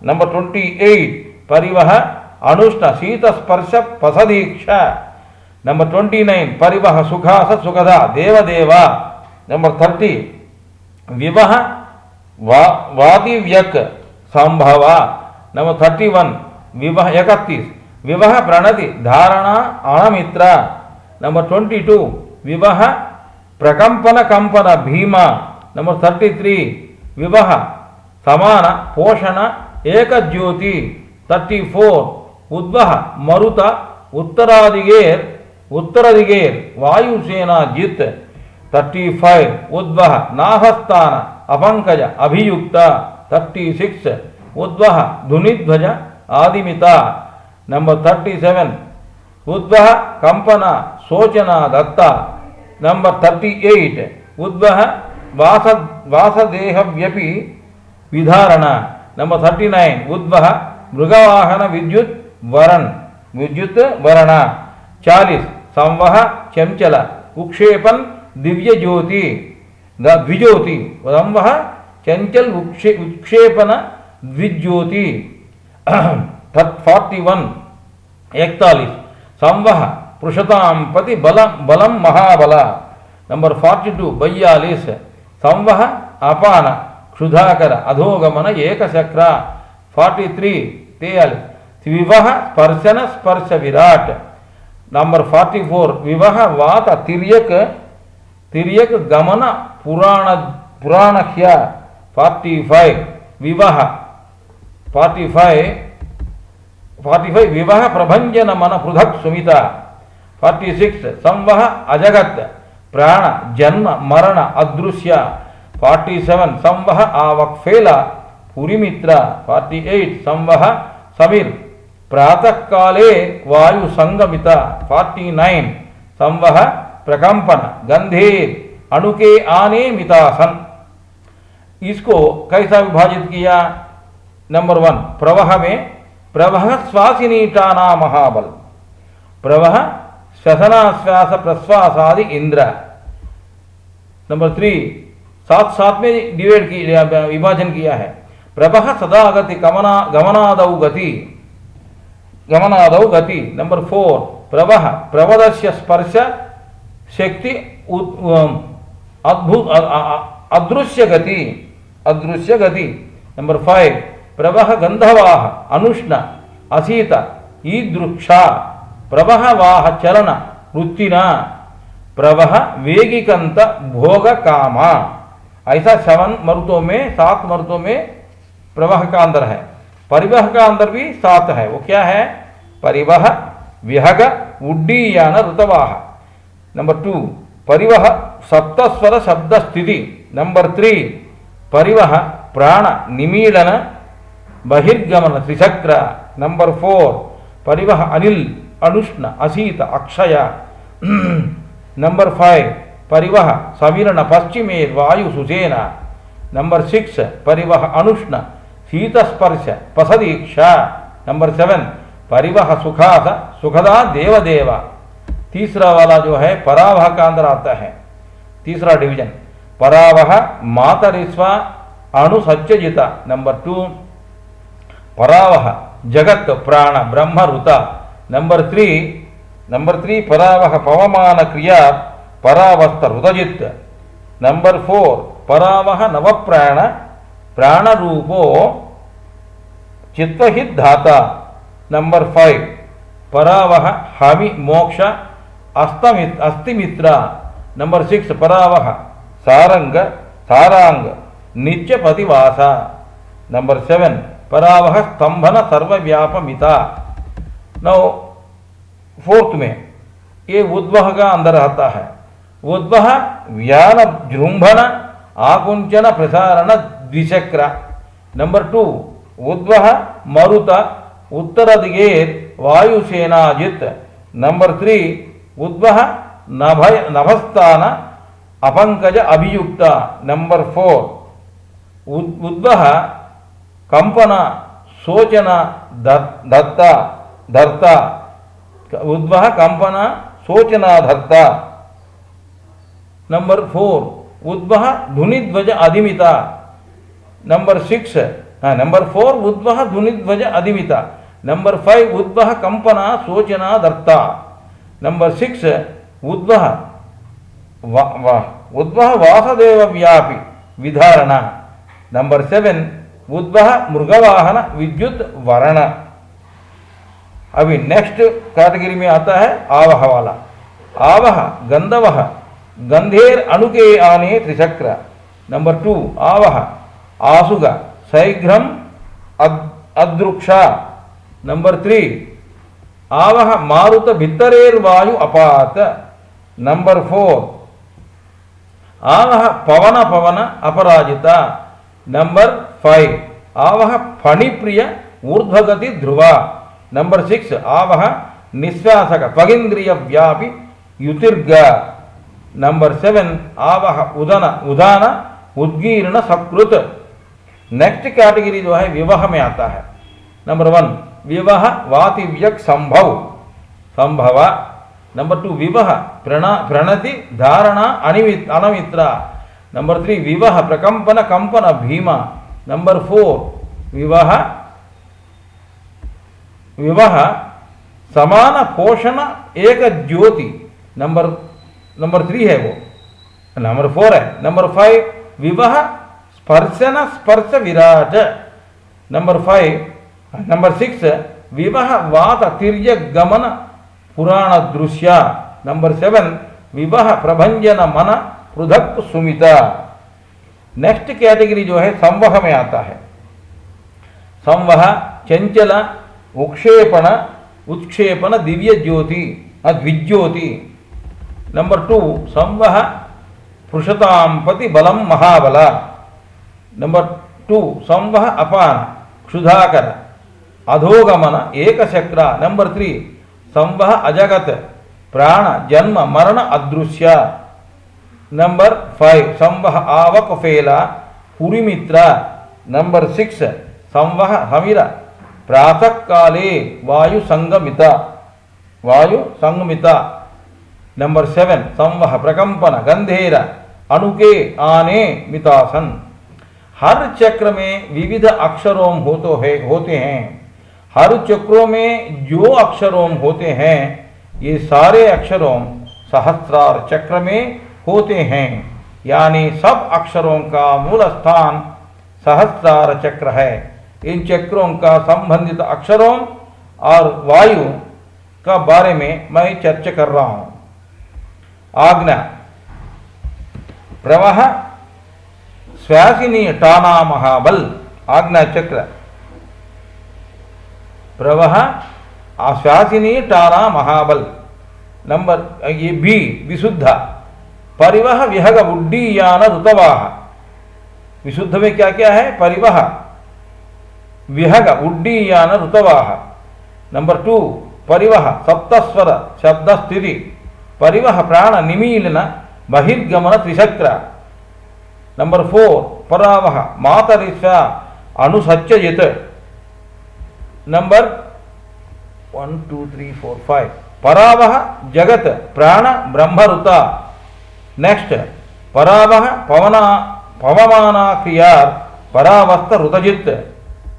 [SPEAKER 1] नंबर 28 परिवह अनुष्ण शीत स्पर्श पसदीक्ष। नंबर 29 परिवह सुखास सुखदा देवदेवा। नंबर 30 विवह वादिव्यक संभव। नंबर 31 विवह 31 विवह प्रणति धारणा अणमित्र। नंबर 22 विवह प्रकंपन कंपन भीमा। नंबर 33 विवह समान पोषण एक ज्योति। 34 उद्वह मरुत उत्तरादिगेर वायुसेना जित। 35 उद्वह नाहस्तान अपंकज अभियुक्त। 36 उद्वह धुनिध्वज आदिमिता। नंबर 37 उद्वह कंपन सोचना दत्ता नंबर 38 उद्वह वासदेहव्यपि विधारण नंबर 39 उद्वह मृगवाहन विद्युत वरण 40 संवह चंचल उक्षेपन दिव्य ज्योति द्विज्योति संवह चंचल उक्षेपन द्विज्योति 41 41 संवह पुरुषताम पति बलम महाबल नंबर 42 42 संवह अपान क्षुधाकर अधोगमन एकचक्र 43 43 विवाह स्पर्शन स्पर्श विराट नंबर 44 विवाह वात तिर्यक गमन पुराणख्य 45 विवाह 45 विवाह प्रभंजन मन पृथक सुमिता 46 संवह अजगत प्राण जन्म मरण अदृश्य 47 संवह आवक्फेल पुरीमित्र 48 संवह समीर प्रातः काले वायु संगमित 49 संवह प्रकंपन गंधेर अणुके आने मितासन। इसको कैसा विभाजित किया? नंबर 1 प्रवाह में प्रवाह श्वासिनीटाना महाबल प्रवाह श्वसनाश्वास प्रश्वासादि इंद्र। नंबर 3 सात सात में डिवाइड किया विभाजन किया है। प्रवाह सदागति गमनादौ गति। नंबर 4 प्रवाह प्रवदस्य स्पर्श शक्ति अदृश्य गति। नंबर 5 प्रवाह गंधवाह अनुष्ण असीत ईदृक्षा प्रवाह वाह चलन वृत्तिना प्रवाह वेगिकंत भोग कामा। ऐसा 7 मरुतों में 7 मरुतों में प्रवाह का अंदर है। परिवह का अंदर भी 7 है। वो क्या है? परिवह विहग उड्डीयान ऋतवाह। नंबर 2 परिवह सप्तस्वर शब्द स्थिति। नंबर 3 परिवह प्राण निमीलन बहिर्गमन त्रिचक्र। नंबर 4 परिवह अनिल अनुष्ण असीत अक्षय। नंबर 5 परिवह सविरण पश्चिमे वायु सुसेना। नंबर 6 परिवह अनुष्ण शीतस्पर्श पसदीक्षा। नंबर 7 परिवह सुखास सुखदा देवदेव। तीसरा वाला जो है परावह का अंदर आता है। तीसरा डिवीजन परावह मातरिस्व अणु सच्चजिता। नंबर 2 परावह जगत प्राण ब्रह्म ऋत। नंबर 3 परावह पवमान क्रिया परावस्थ ऋतजित। नंबर 4 परावह नवप्राण प्राण रूपो चित्तहित धाता। नंबर 5 परावह हवि मोक्ष अस्तिमित्र। नंबर 6 परावह सारांग नित्य पतिवासा। नंबर 7 परावह स्तंभन सर्वव्यापमिता। नौ 4th में ये उद्वह का अंदर रहता है। उद्वह व्यान जृंभन आकुंचन प्रसारण द्विचक्र। नंबर 2 उद्वह मरुत उत्तर दिगेर वायुसेनाजित। नंबर 3 उद्वह नभस्थान अपंकज अभियुक्त। नंबर 4 उद्वह कंपन सोचना धर्ता। उद्वह कंपन सोचना धर्ता। नंबर 4 उद्वह धुनिध्वज अधिमिता। नंबर 4 उद्वह धुनिध्वज अधिमिता। नंबर 5 उद्वह कंपना सोचना दर्ता। नंबर 6 उद्वह वासदेव व्यापी विधारण। नंबर 7 उद्वह मृगवाहन विद्युत वरण। अभी नेक्स्ट कैटेगरी में आता है आवह वाला। आवह गंधवह गंधेर अणुके आने त्रिचक्र। नंबर 2 आवह आसुग शैघ्रम अदृक्षा। नंबर 3 आवह मारुत भित्तरेर वायु अपात। नंबर 4 आवह पवन अपराजिता। नंबर 5 आवह फणिप्रिय ऊर्ध्वगति ध्रुवा। नंबर 6 आवह निश्वासक त्वगिंद्रिय व्यापी युतिर्ग। नंबर 7 आवह उदान उद्गीर्ण सकृत। नेक्स्ट कैटेगरी जो है विवाह में आता है। नंबर 1 विवाह वातिव्यक संभव संभव। नंबर 2 विवाह प्रणति धारणा अनमित्रा। नंबर 3 विवाह प्रकंपन कंपन भीमा। नंबर 4 विवाह समान पोषण एक ज्योति। नंबर 3 है वो, नंबर 4 है। नंबर 5 विवाह स्पर्शन स्पर्श विराट। नंबर 6 विवाह वात तिर्य गमन पुराण दृश्य। नंबर 7 विवाह प्रभंजन मन पृथक सुमिता। नेक्स्ट कैटेगरी जो है संवह में आता है। संवह चंचल उक्षेपण उत्क्षेपण दिव्य ज्योति द्विज्योति। नंबर 2 संवह पृषतांपति बलम महाबल। नंबर 2 संवह अपान क्षुधाकर अधोगमन एकचक्र। नंबर 3 संवह अजगत प्राण जन्म मरण अदृश्य। नंबर 5 संवह आवक फेला पुरीमित्र। नंबर 6 संवह हमिर प्रातः काले वायु संगमिता। नंबर 7 संवह प्रकंपन गंधेर अणुके आने मितासन। हर चक्र में विविध अक्षरों होते हैं। हर चक्रों में जो अक्षरों होते हैं ये सारे अक्षरों सहस्रार चक्र में होते हैं। यानी सब अक्षरों का मूल स्थान सहस्रार चक्र है। इन चक्रों का संबंधित अक्षरों और वायु का बारे में मैं चर्चा कर रहा हूं। आज्ञा प्रवाह श्वासिनी टाना महाबल आज्ञा चक्र। प्रवाह श्वासिनी टाना महाबल। नंबर ये बी विशुद्ध परिवह विहग उड्डीयान ऋतवाह। विशुद्ध में क्या क्या है? परिवह विहग उड्डीयान ऋतवाह। नंबर 2 परिवह सप्तस्वर शब्द स्थिति। परिवह प्राण निमीलन बहिर्गमन त्रिचक्र। नंबर 4 परावह मातरिस्व अनुसच्यजित। नंबर 1 2 3 4 5 परावह जगत प्राण ब्रह्मऋता। नेक्स्ट परावह पवमाना क्रियार परावस्थ ऋतजित।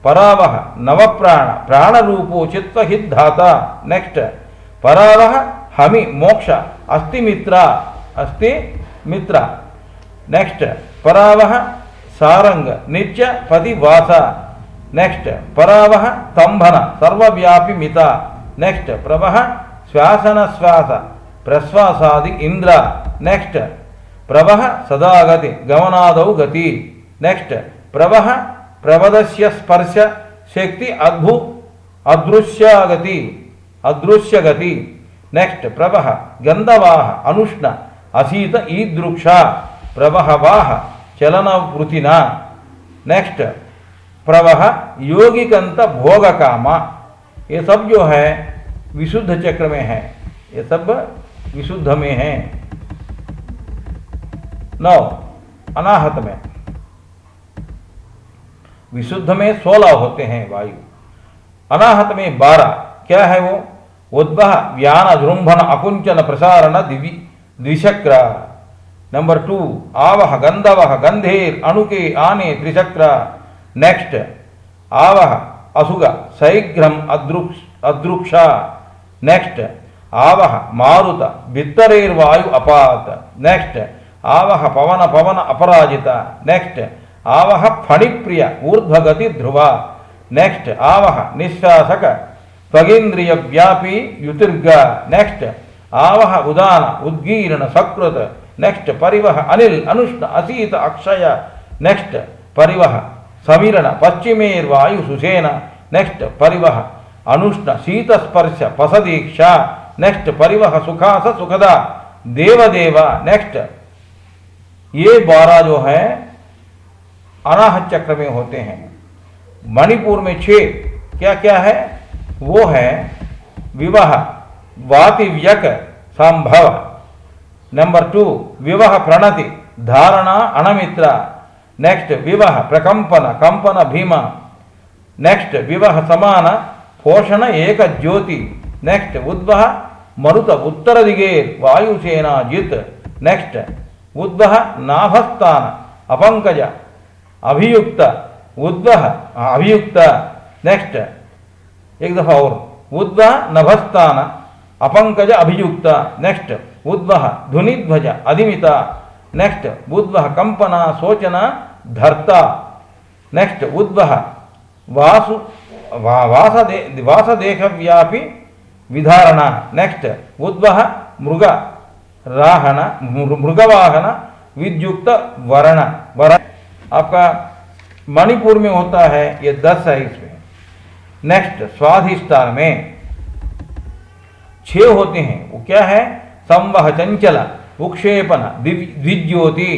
[SPEAKER 1] परावह नवप्राण प्राण रूपो चित्तहित धाता। नेक्स्ट परावह हमि मोक्ष अस्ति मित्र। नेक्स्ट परावह सारंग नित्य पतिवास। नेक्स्ट परावह तंभन सर्वव्यापी मिता। नेक्स्ट प्रवह श्वासन श्वास प्रश्वासादि इंद्र। नेक्स्ट प्रवह सदागति गमनादौ गति। नेक्स्ट प्रवह प्रवदस्य स्पर्श शक्ति अदृश्य गति। नेक्स्ट प्रवह गंधवाह अनुष्ण असीत ईदृक्षा। प्रवहवाह चलन वृतिना। नेक्स्ट प्रवह योगिकंत भोग कामा। ये सब जो है विशुद्ध चक्र में है। ये सब विशुद्ध में है। 9 अनाहत में विशुद्ध में 16 होते हैं वायु। अनाहत में 12। क्या है वो? उद्वह व्यान जृंभन अकुंचन प्रसारण द्विचक्र। नंबर 2 आवह गंधवह गंधेर अणुके आने त्रिचक्र। नेक्स्ट आवह असुग शैघ्रम अदृक्षा। नेक्स्ट आवह मारुत भित्तरेर्वायु अपात। नेक्स्ट आवह पवन अपराजित। नेक्स्ट आवह फणिप्रिय ऊर्ध्वगति ध्रुव। नेक्स्ट आवह निश्वासक त्वगिंद्रिय व्यापी युतिर्ग। नेक्स्ट आवह उदान उद्गीर्ण सकृत। नेक्स्ट परिवह अनिल अनुष्ण असीत अक्षय। नेक्स्ट परिवह समीरण पश्चिमेर्वायु सुसेन। नेक्स्ट परिवह अनुष्ण शीत स्पर्श पसदीक्षा। नेक्स्ट परिवह सुखास सुखदा देवदेव। नेक्स्ट ये 12 जो है अनाहत चक्र में होते हैं। मणिपुर में 6 क्या क्या है? वो है विवाह वातिव्यक संभव। नंबर 2 विवाह प्रणति धारणा अणमित्र। नेक्स्ट विवाह प्रकंपन कंपन भीम। नेक्स्ट विवाह समान पोषण एक ज्योति। नेक्स्ट उद्वह मरुत उत्तर दिगे वायुसेना जित। नेक्स्ट उद्वह नाभस्थान अपंकज अभियुक्त उद्वह अभियुक्त। नेक्स्ट एक दफा और उद्वह नभस्थान अपंकज अभियुक्त। नेक्स्ट उद्वह धुनिध्वज अधिमिता। नेक्स्ट उद्वह कंपना शोचना धर्ता। नेक्स्ट उद्वह वासु वासदेहव्यापी विधारणा। नेक्स्ट उद्वह मृग राहन मृगवाहन विद्युक्त वर्ण वर्ण। आपका मणिपुर में होता है ये 10 है इसमें। नेक्स्ट स्वाधिष्ठान में 6 होते हैं। वो क्या है? संवह चंचल उक्षेपन द्विज्योति।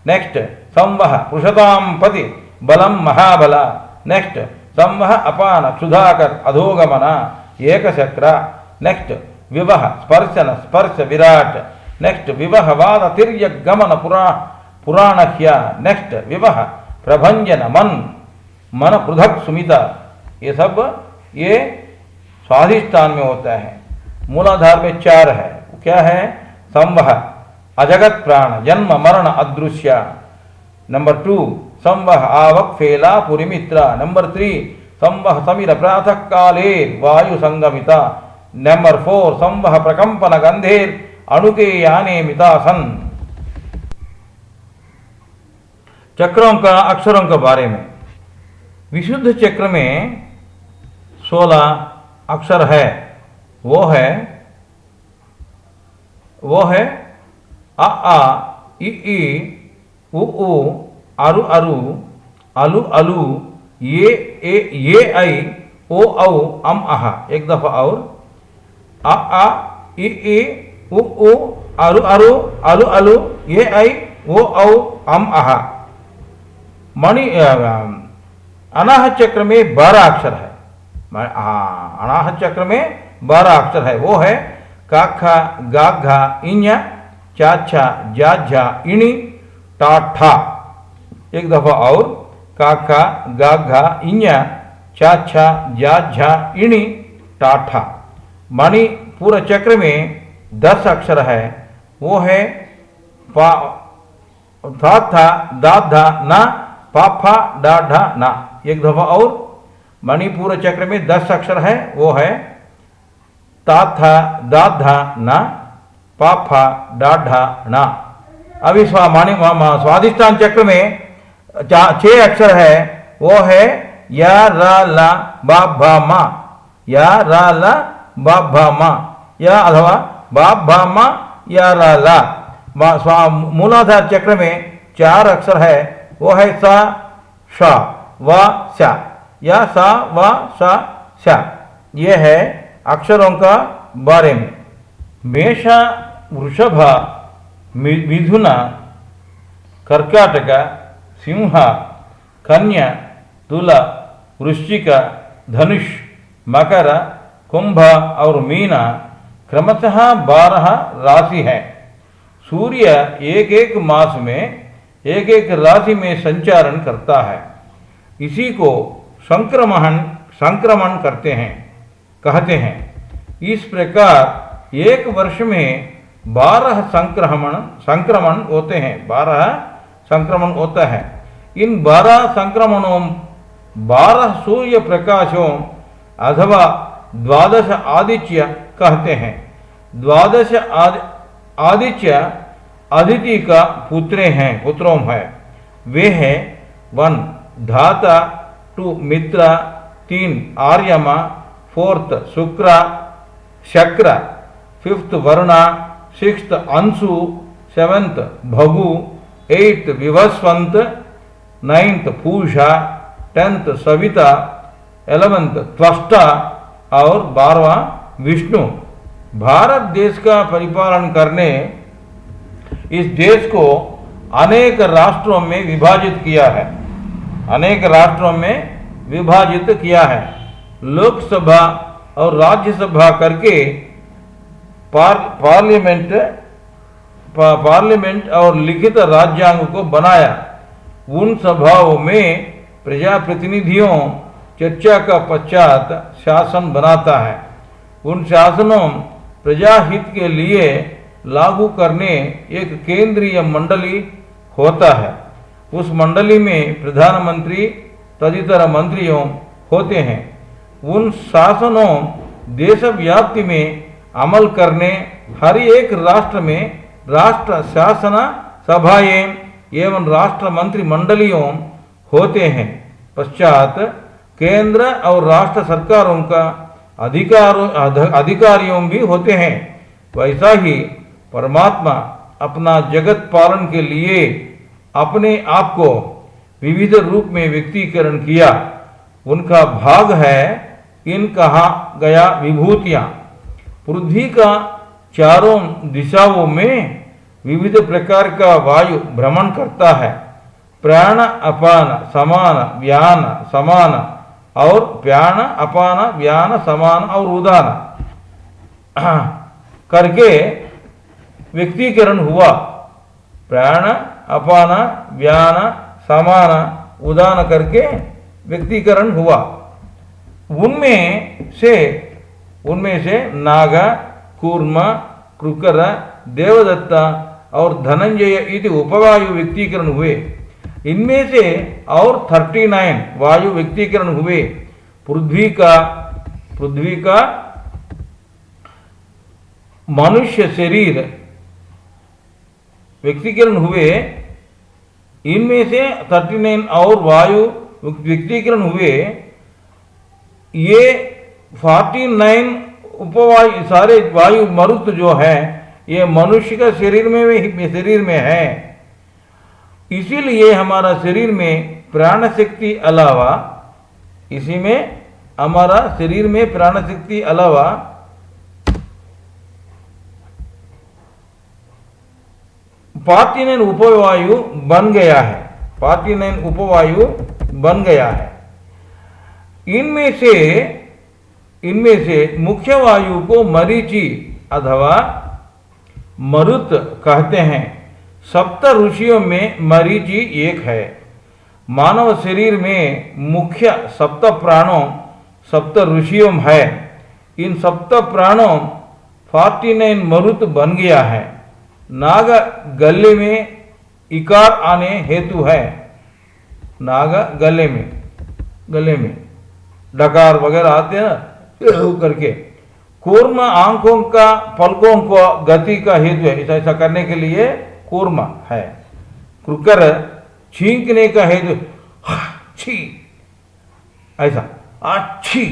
[SPEAKER 1] नेक्स्ट संवह पुरुषताम पति बलम महाबल। नेक्स्ट संवह अपान सुधाकर अधोगमन एकचक्र। नेक्स्ट विवह स्पर्शन स्पर्श विराट। नेक्स्ट विवह वाद तिर्य गमन पुराणह्य। नेक्स्ट विवह प्रभंजन मन मन पृथक सुमिता। ये सब ये स्वाधिष्ठान में होता है। मूलाधार में 4 है। क्या है? संवह अजगत प्राण जन्म मरण अदृश्य। नंबर 2 संवह आवक फेला पुरिमित्र। नंबर 3 संवह समीर प्रातः काले वायु संगमिता। नंबर 4 संवह प्रकंपन गंधेर अणुके याने मितासन। चक्रों का अक्षरों के बारे में विशुद्ध चक्र में 16 अक्षर है। वो है अ आ इ ई उ ऊ अरु अरु अलु अलु ये ऐ ओ औ अम अह। एक दफा और अ आ इ ई उ ऊ अरु अरु अलु अलु ये ऐ ओ औ अम अह। मणि अनाहत चक्र में 12 अक्षर है। अनाहत चक्र में 12 अक्षर है। वो है काखा गाघा इञ चाचा जाझा इणी टाठा। एक दफा और काका गाघा इञ चाचा जाझा इणी टाठा। मणि पूरा चक्र में 10 अक्षर है। वो है पा था था दाधा ना पाफा डाढ़ा ना। एक दफा और मणिपुर चक्र में 10 अक्षर है। वो है ताथा दाधा ना पाफा डाढ़ा ना। अभी स्वाधिष्ठान चक्र में 6 अक्षर है। वो है या रा ला बा भा मा। या रा ला बा भा मा या अथवा बा भा मा या रा ला। मूलाधार चक्र में 4 अक्षर है। वो है सा शा व सा या सा व सा सा। ये है अक्षरों का बारे में। मेष वृषभ मिथुन कर्काटक सिंह कन्या तुला वृश्चिक धनुष मकर कुंभ और मीना क्रमशः 12 राशि है। सूर्य एक मास में एक राशि में संचारण करता है। इसी को संक्रमण कहते हैं। इस प्रकार एक वर्ष में 12 संक्रमण होते हैं। 12 संक्रमण होता है। इन 12 संक्रमणों 12 सूर्य प्रकाशों अथवा 12 आदित्य कहते हैं। 12 आदित्य अदिति का पुत्रों है। वे हैं 1 धाता 2 मित्र 3 आर्यमा 4th शुक्र शक्र 5th Varun 6th Anshu 7th भगु 8th विवस्वंत 9th पूषा 10th सविता 11th त्वष्टा और 12वां विष्णु। भारत देश का परिपालन करने इस देश को अनेक राष्ट्रों में विभाजित किया है। लोकसभा और राज्यसभा करके पार्लियामेंट और लिखित राज्यांग को बनाया। उन सभाओं में प्रजाप्रतिनिधियों चर्चा का पश्चात शासन बनाता है। उन शासनों प्रजाहित के लिए लागू करने एक केंद्रीय मंडली होता है। उस मंडली में प्रधानमंत्री तदितर मंत्रियों होते हैं। उन शासनों देशव्याप्ति में अमल करने हर एक राष्ट्र में राष्ट्र शासन सभाएं एवं राष्ट्र मंत्रिमंडलियों होते हैं। पश्चात केंद्र और राष्ट्र सरकारों का अधिकारियों भी होते हैं। वैसा ही परमात्मा अपना जगत पालन के लिए अपने आप को विविध रूप में व्यक्तीकरण किया। उनका भाग है इन कहा गया विभूतियां। पृथ्वी का चारों दिशाओं में विविध प्रकार का वायु भ्रमण करता है। प्राण अपान समान व्यान समान और प्यान अपान व्यान समान और उदान करके व्यक्तीकरण हुआ। प्राण अपान व्यान समान उदान करके व्यक्तीकरण हुआ। उनमें से नाग, कूर्म, कृकर, देवदत्ता और धनंजय इति उपवायु व्यक्तीकरण हुए। इनमें से और 39 वायु व्यक्तीकरण हुए। पृथ्वी का मनुष्य शरीर व्यक्तीकरण हुए। इनमें से 39 और वायु व्यक्तीकरण हुए। ये 49 उपवायु सारे वायु मरुत जो है ये मनुष्य का शरीर में है। इसीलिए हमारा शरीर में प्राण शक्ति अलावा इसी में हमारा शरीर में प्राण शक्ति अलावा 49 उपवायु बन गया है। 49 उपवायु बन गया है। इनमें से मुख्य वायु को मरीचि अथवा मरुत कहते हैं। सप्त ऋषियों में मरीचि एक है। मानव शरीर में मुख्य सप्त प्राणों सप्त ऋषियों है। इन सप्त प्राणों 49 मरुत बन गया है। नाग गले में इकार आने हेतु है। नाग गले में डकार वगैरह आते हैं ना करके। कूर्म आंखों का पलकों को गति का हेतु है। ऐसा करने के लिए कूर्म है। कृकर छींकने का हेतु छी ऐसा अच्छी।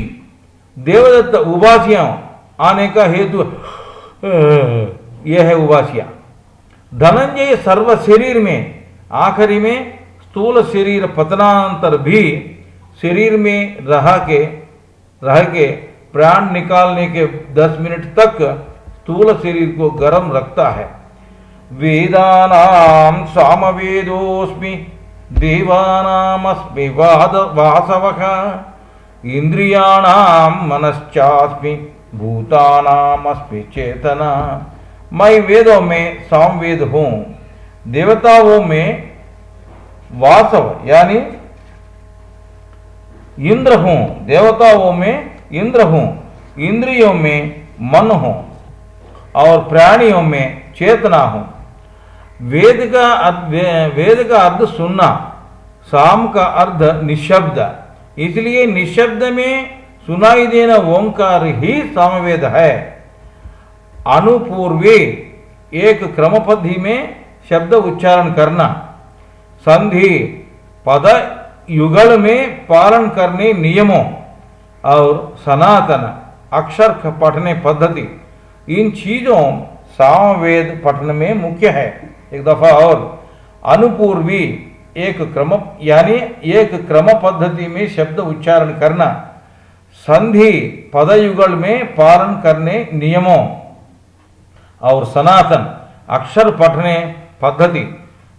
[SPEAKER 1] देवदत्त उबासियां आने का हेतु यह है उबासियां। धनंजय सर्व शरीर में आखिरी में स्थूल शरीर पतनांतर भी शरीर में रह के प्राण निकालने के 10 मिनट तक स्थूल शरीर को गर्म रखता है। वेदानां सामवेदोस्मि देवानामस्मि वासवः इंद्रियाणां मनश्चास्मि भूतानामस्मि चेतना। मैं वेदों में सामवेद हूँ, देवताओं में वासव यानी इंद्र हूँ, देवताओं में इंद्र हूँ, इंद्रियों में मन हूँ और प्राणियों में चेतना हूँ। वेद का अर्थ सुनना, साम का अर्थ निशब्द, इसलिए निशब्द में सुनाई देना ओंकार ही सामवेद है। अनुपूर्वे एक क्रम पद्धति में शब्द उच्चारण करना, संधि पद युगल में पालन करने नियमों और सनातन अक्षर पढ़ने पद्धति, इन चीजों सामवेद पठन में मुख्य है। एक दफा और, अनुपूर्वी एक क्रम यानी एक क्रम पद्धति में शब्द उच्चारण करना, संधि पदयुगल में पालन करने नियमों और सनातन अक्षर पढ़ने पद्धति,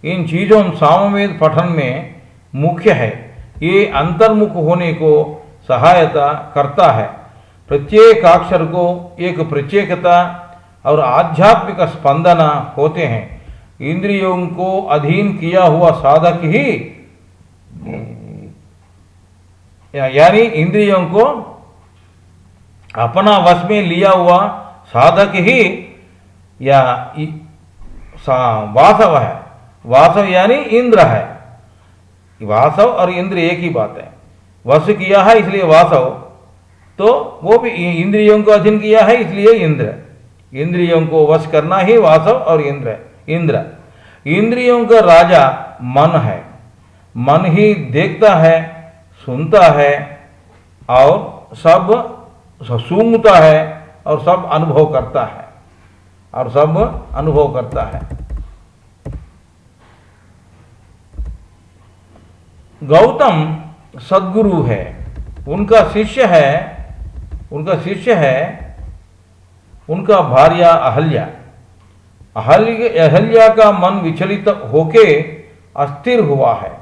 [SPEAKER 1] इन चीजों सामवेद पठन में मुख्य है। ये अंतर्मुख होने को सहायता करता है। प्रत्येक अक्षर को एक प्रत्येकता और आध्यात्मिक स्पंदना होते हैं। इंद्रियों को अधीन किया हुआ साधक ही यानी इंद्रियों को अपना वश में लिया हुआ साधक ही या वासव है। वासव यानी इंद्र है। वासव और इंद्र एक ही बात है। वश किया है इसलिए वासव, तो वो भी इंद्रियों को अधीन किया है इसलिए इंद्र। इंद्रियों को वश करना ही वासव और इंद्र। इंद्रियों का राजा मन है। मन ही देखता है, सुनता है और सब सूंघता है और सब अनुभव करता है। गौतम सद्गुरु है, उनका शिष्य है उनका भार्या अहल्या। अहल्या का मन विचलित होके अस्थिर हुआ है।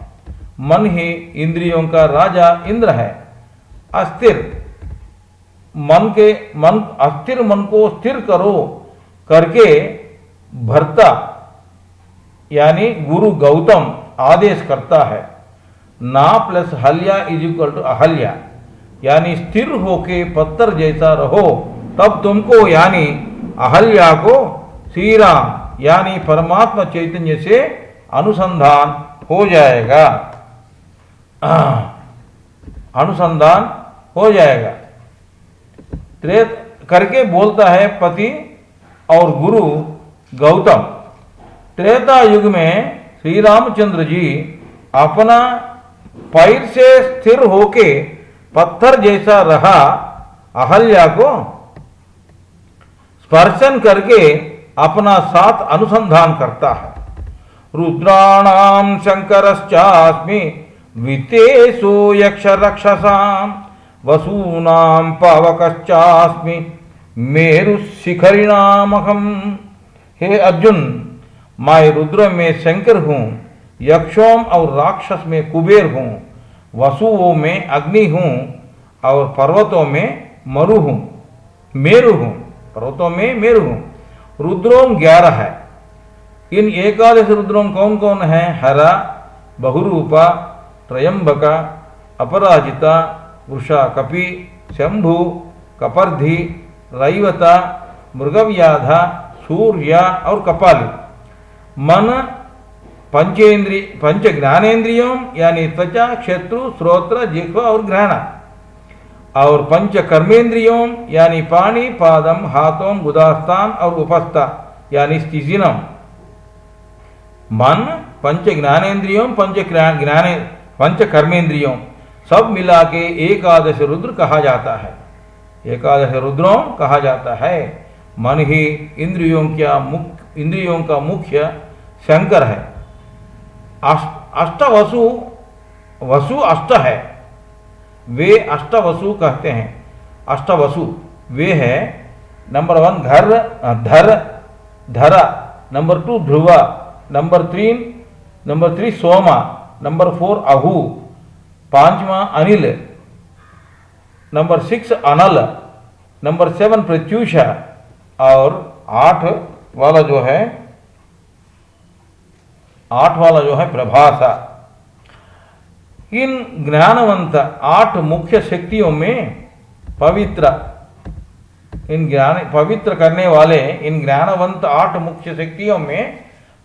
[SPEAKER 1] मन ही इंद्रियों का राजा इंद्र है। अस्थिर मन को स्थिर करो करके भर्ता यानी गुरु गौतम आदेश करता है। ना प्लस हल्या इज इक्वल टू अहल्या, यानी स्थिर होके पत्थर जैसा रहो, तब तुमको यानी अहल्या को श्री राम यानी परमात्मा चैतन्य से अनुसंधान हो जाएगा। करके बोलता है पति और गुरु गौतम। त्रेता युग में श्री रामचंद्र जी अपना पैर से स्थिर होके पत्थर जैसा रहा अहल्या को स्पर्शन करके अपना साथ अनुसंधान करता है। रुद्राणाम शंकरश्चास्मि वितेषु यक्ष रक्षसाम वसूनाम पावकश्चास्मि मेरु शिखरिणामहम। हे अर्जुन, मैं रुद्र में शंकर हूँ, यक्षों और राक्षस में कुबेर हूँ, वसुओं में अग्नि हूँ और पर्वतों में मेरु हूँ। पर्वतों में मेरु हूँ। रुद्रों 11 है। इन 11 रुद्रों कौन कौन है? हरा, बहुरूपा, त्रयंबका, अपराजिता, वृषा, कपि, शंभु, कपर्धि, रैवता, मृगव्याधा, सूर्य और कपाली। मन पंच ज्ञानेन्द्रियों यानी त्वचा, चक्षु, श्रोत्र, जिह्वा और घ्राण, और पंच कर्मेंद्रियों यानी पानी, पादम, हाथों, गुदास्थान और उपस्था यानी स्थिजिनम। मन, पंच ज्ञानेन्द्रियों, पंच कर्मेंद्रियों सब मिला के 11 रुद्र कहा जाता है। 11 रुद्रों कहा जाता है। मन ही इंद्रियों का मुख्य शंकर है। वसु अष्ट है, वे अष्टवसु कहते हैं। अष्टवसु वे है नंबर 1 धरा, number 2 Dhruva, number 3 Soma, number 4 अहू, 5वां अनिल, नंबर 6 अनल, नंबर 7 प्रत्यूषा और 8 वाला जो है प्रभासा। इन ज्ञानवंत 8 मुख्य शक्तियों में पवित्र करने वाले, इन ज्ञानवंत 8 मुख्य शक्तियों में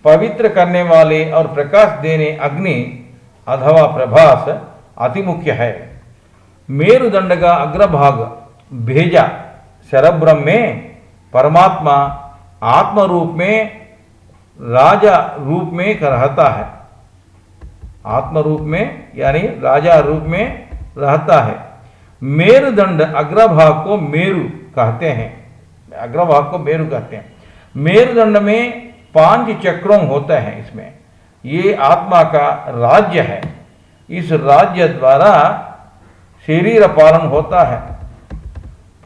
[SPEAKER 1] पवित्र करने वाले और प्रकाश देने अग्नि अथवा प्रभास अति मुख्य है। मेरुदंड का अग्रभाग भेजा शरब्रह्म में परमात्मा आत्म रूप में, राजा रूप में रहता है। आत्म रूप में यानी राजा रूप में रहता है। मेरुदंड अग्रभाग को मेरु कहते हैं। मेरुदंड में 5 चक्रों होते हैं। इसमें ये आत्मा का राज्य है। इस राज्य द्वारा शरीर पालन होता है।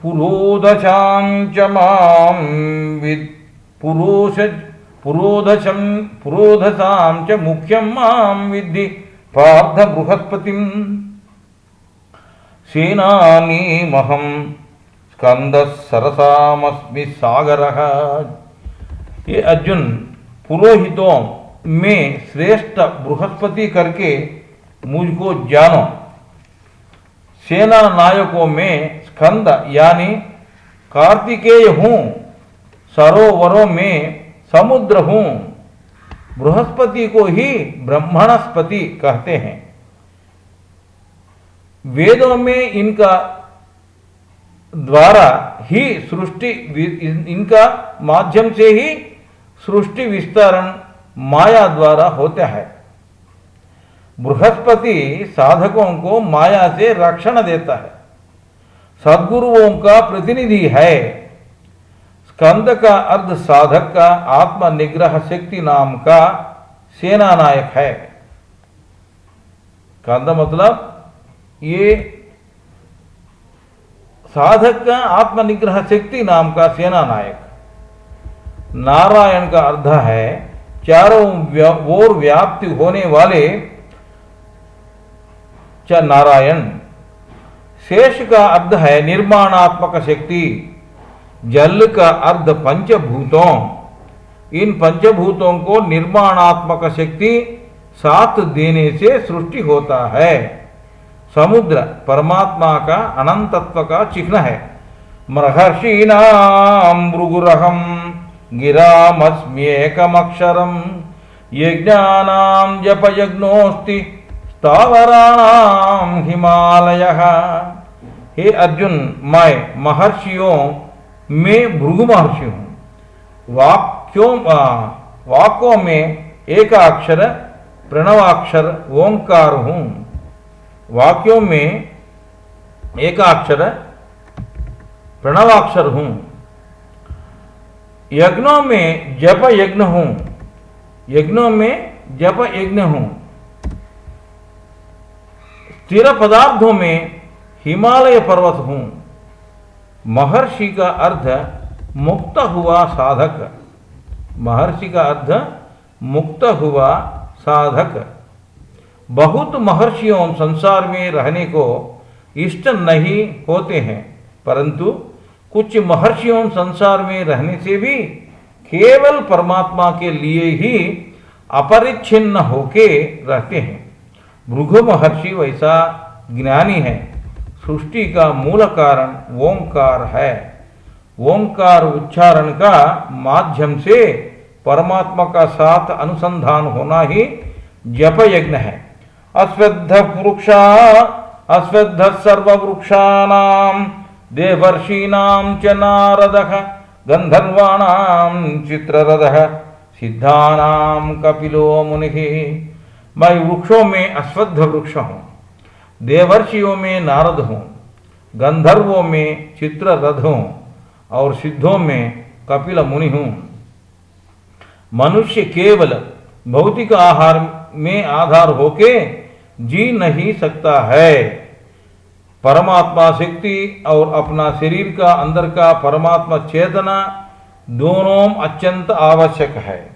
[SPEAKER 1] पुरोधशां च मां विद् पुरोधसां च मुख्यं मां विद्धि पार्थ बृहस्पतिम्। सेनानीमहं स्कंदः सरसामस्मि सागरः। ये अर्जुन, पुरोहितों में श्रेष्ठ बृहस्पति करके मुझको जानो, सेना नायकों में स्कंद यानी कार्तिकेय हूँ, सरोवरों में समुद्र हूँ। बृहस्पति को ही ब्रह्मणस्पति कहते हैं। वेदों में इनका द्वारा ही सृष्टि, इनका माध्यम से ही सृष्टि विस्तारण माया द्वारा होता है। बृहस्पति साधकों को माया से रक्षण देता है, सद्गुरुओं का प्रतिनिधि है। स्कंद का अर्थ साधक का आत्म निग्रह शक्ति नाम का सेना नायक है। स्कंद मतलब ये साधक का आत्म निग्रह शक्ति नाम का सेना नायक। नारायण का अर्थ है चारों ओर व्याप्ति होने वाले च नारायण। शेष का अर्थ है निर्माणात्मक शक्ति। जल का अर्थ पंचभूतों। इन पंचभूतों को निर्माणात्मक शक्ति साथ देने से सृष्टि होता है। समुद्र परमात्मा का अनंतत्व का चिह्न है। महर्षीणां भृगुरहं गिरामस्म्येकमक्षरं यज्ञानां जपयज्ञोऽस्ति स्थावराणां हिमालयः। हे अर्जुन, मैं महर्षियों में भृगु महर्षि हूँ। वाक्यों में एकाक्षर प्रणवाक्षर ओंकार हूँ। वाक्यों में एकाक्षर प्रणवाक्षर हूँ। यज्ञों में जप यज्ञ हूँ। यज्ञों में जप यज्ञ हूँ। स्थिर पदार्थों में हिमालय पर्वत हूँ। महर्षि का अर्थ मुक्त हुआ साधक। महर्षि का अर्थ मुक्त हुआ साधक। बहुत महर्षियों संसार में रहने को इष्ट नहीं होते हैं, परंतु कुछ महर्षियों संसार में रहने से भी केवल परमात्मा के लिए ही अपरिच्छिन्न होके रहते हैं। भृगु महर्षि वैसा ज्ञानी है। सृष्टि का मूल कारण ओंकार है। ओंकार उच्चारण का माध्यम से परमात्मा का साथ अनुसंधान होना ही जप यज्ञ है। अश्वत्थ सर्ववृक्षाणां देवर्षीणां च नारदः गंधर्वाणां चित्ररथः सिद्धानां कपिलो मुनिः। मैं वृक्षों में अश्वत्थ वृक्ष हूँ, देवर्षियों में नारद हूँ, गंधर्वों में चित्ररथ हूँ और सिद्धों में कपिल मुनि हूँ। मनुष्य केवल भौतिक आहार में आधार होके जी नहीं सकता है। परमात्मा शक्ति और अपना शरीर का अंदर का परमात्मा चेतना दोनों अत्यंत आवश्यक है।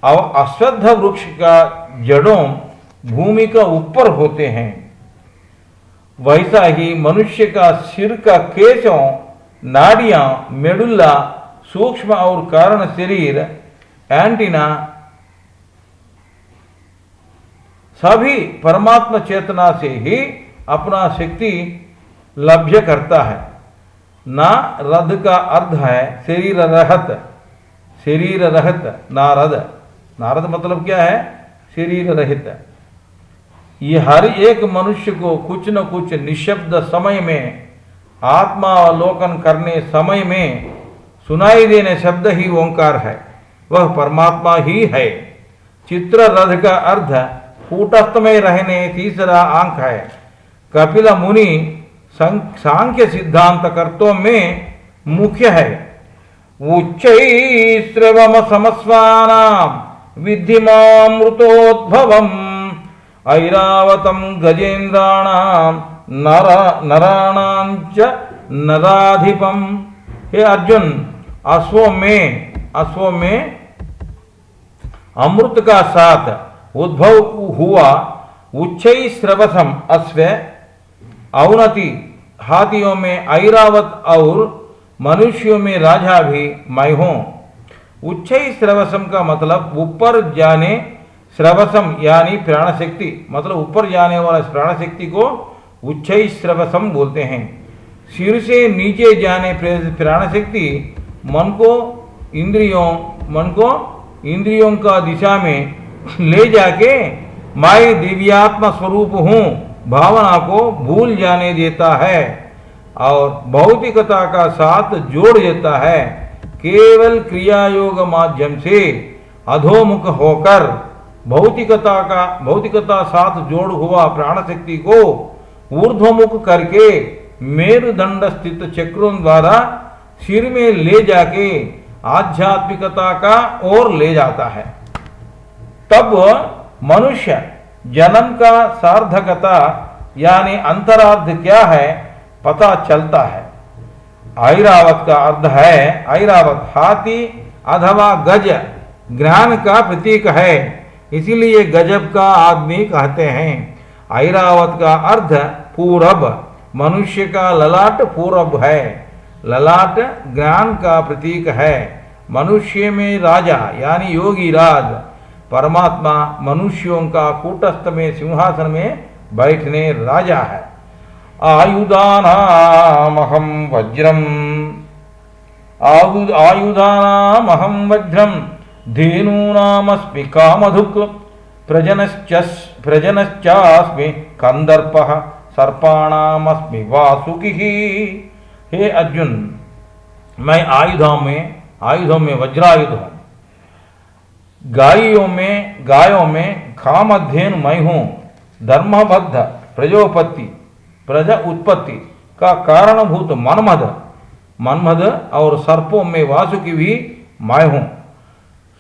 [SPEAKER 1] और अश्वत्थ वृक्ष का जड़ों भूमि का ऊपर होते हैं, वैसा ही मनुष्य का सिर का केशों, नाड़ियां, मेडुल्ला, सूक्ष्म और कारण शरीर, एंटीना सभी परमात्मा चेतना से ही अपना शक्ति लभ्य करता है। ना रथ का अर्थ है शरीर रहत। शरीर रहत नारद। नारद मतलब क्या है? शरीर रहित। ये हर एक मनुष्य को कुछ न कुछ निशब्द समय में, आत्मावलोकन करने समय में सुनाई देने शब्द ही ओंकार है। वह परमात्मा ही है। चित्र रथ का अर्थ कूटस्थ में रहने तीसरा आंख है। कपिल मुनि सांख्य सिद्धांत कर्तों में मुख्य है। उच्चैस्रवम समस्वानां विद्धिमामृतोद्भवम् ऐरावतं गजेन्द्राणां नराणां च नराधिपम्। हे अर्जुन, अश्वों में अमृत का साथ उद्भव हुआ उच्चैस्रवसम अश्व अवनति हाथियों में ऐरावत और मनुष्यों में राजा भी मैं हूँ। उच्चई श्रवसम का मतलब ऊपर जाने, श्रवसम यानी प्राण शक्ति, मतलब ऊपर जाने वाला प्राण शक्ति को उच्चई श्रवसम बोलते हैं। सिर से नीचे जाने प्राण शक्ति मन को इंद्रियों का दिशा में ले जाके मैं दिव्यात्मा स्वरूप हूँ भावना को भूल जाने देता है और भौतिकता का साथ जोड़ देता है। केवल क्रिया योग माध्यम से अधोमुख होकर भौतिकता साथ जोड़ हुआ प्राण शक्ति को ऊर्ध्वमुख करके मेरुदंड स्थित चक्रों द्वारा सिर में ले जाके आध्यात्मिकता का ओर ले जाता है। तब मनुष्य जन्म का सार्थकता यानी अंतरार्थ क्या है पता चलता है। ऐरावत का अर्थ है, ऐरावत हाथी अथवा गज ज्ञान का प्रतीक है, इसीलिए गजब का आदमी कहते हैं। ऐरावत का अर्थ पूरब, मनुष्य का ललाट पूरब है, ललाट ज्ञान का प्रतीक है। मनुष्य में राजा यानी योगी राज, परमात्मा मनुष्यों का कूटस्थ में सिंहासन में बैठने राजा है। आयुधानामहं वज्रम, आयुधानामहं वज्रम, धेनूनामस्मि कामधुक्, प्रजनश्चास्मि कंदर्पः, सर्पाणामस्मि वासुकिः। हे अर्जुन, मैं आयुधों में वज्रायुध हूँ, गायों में कामधेनु मैं हूँ, धर्मबद्ध प्रजा उत्पत्ति का कारणभूत मनमद और सर्पों में वासुकी भी मैं हूँ।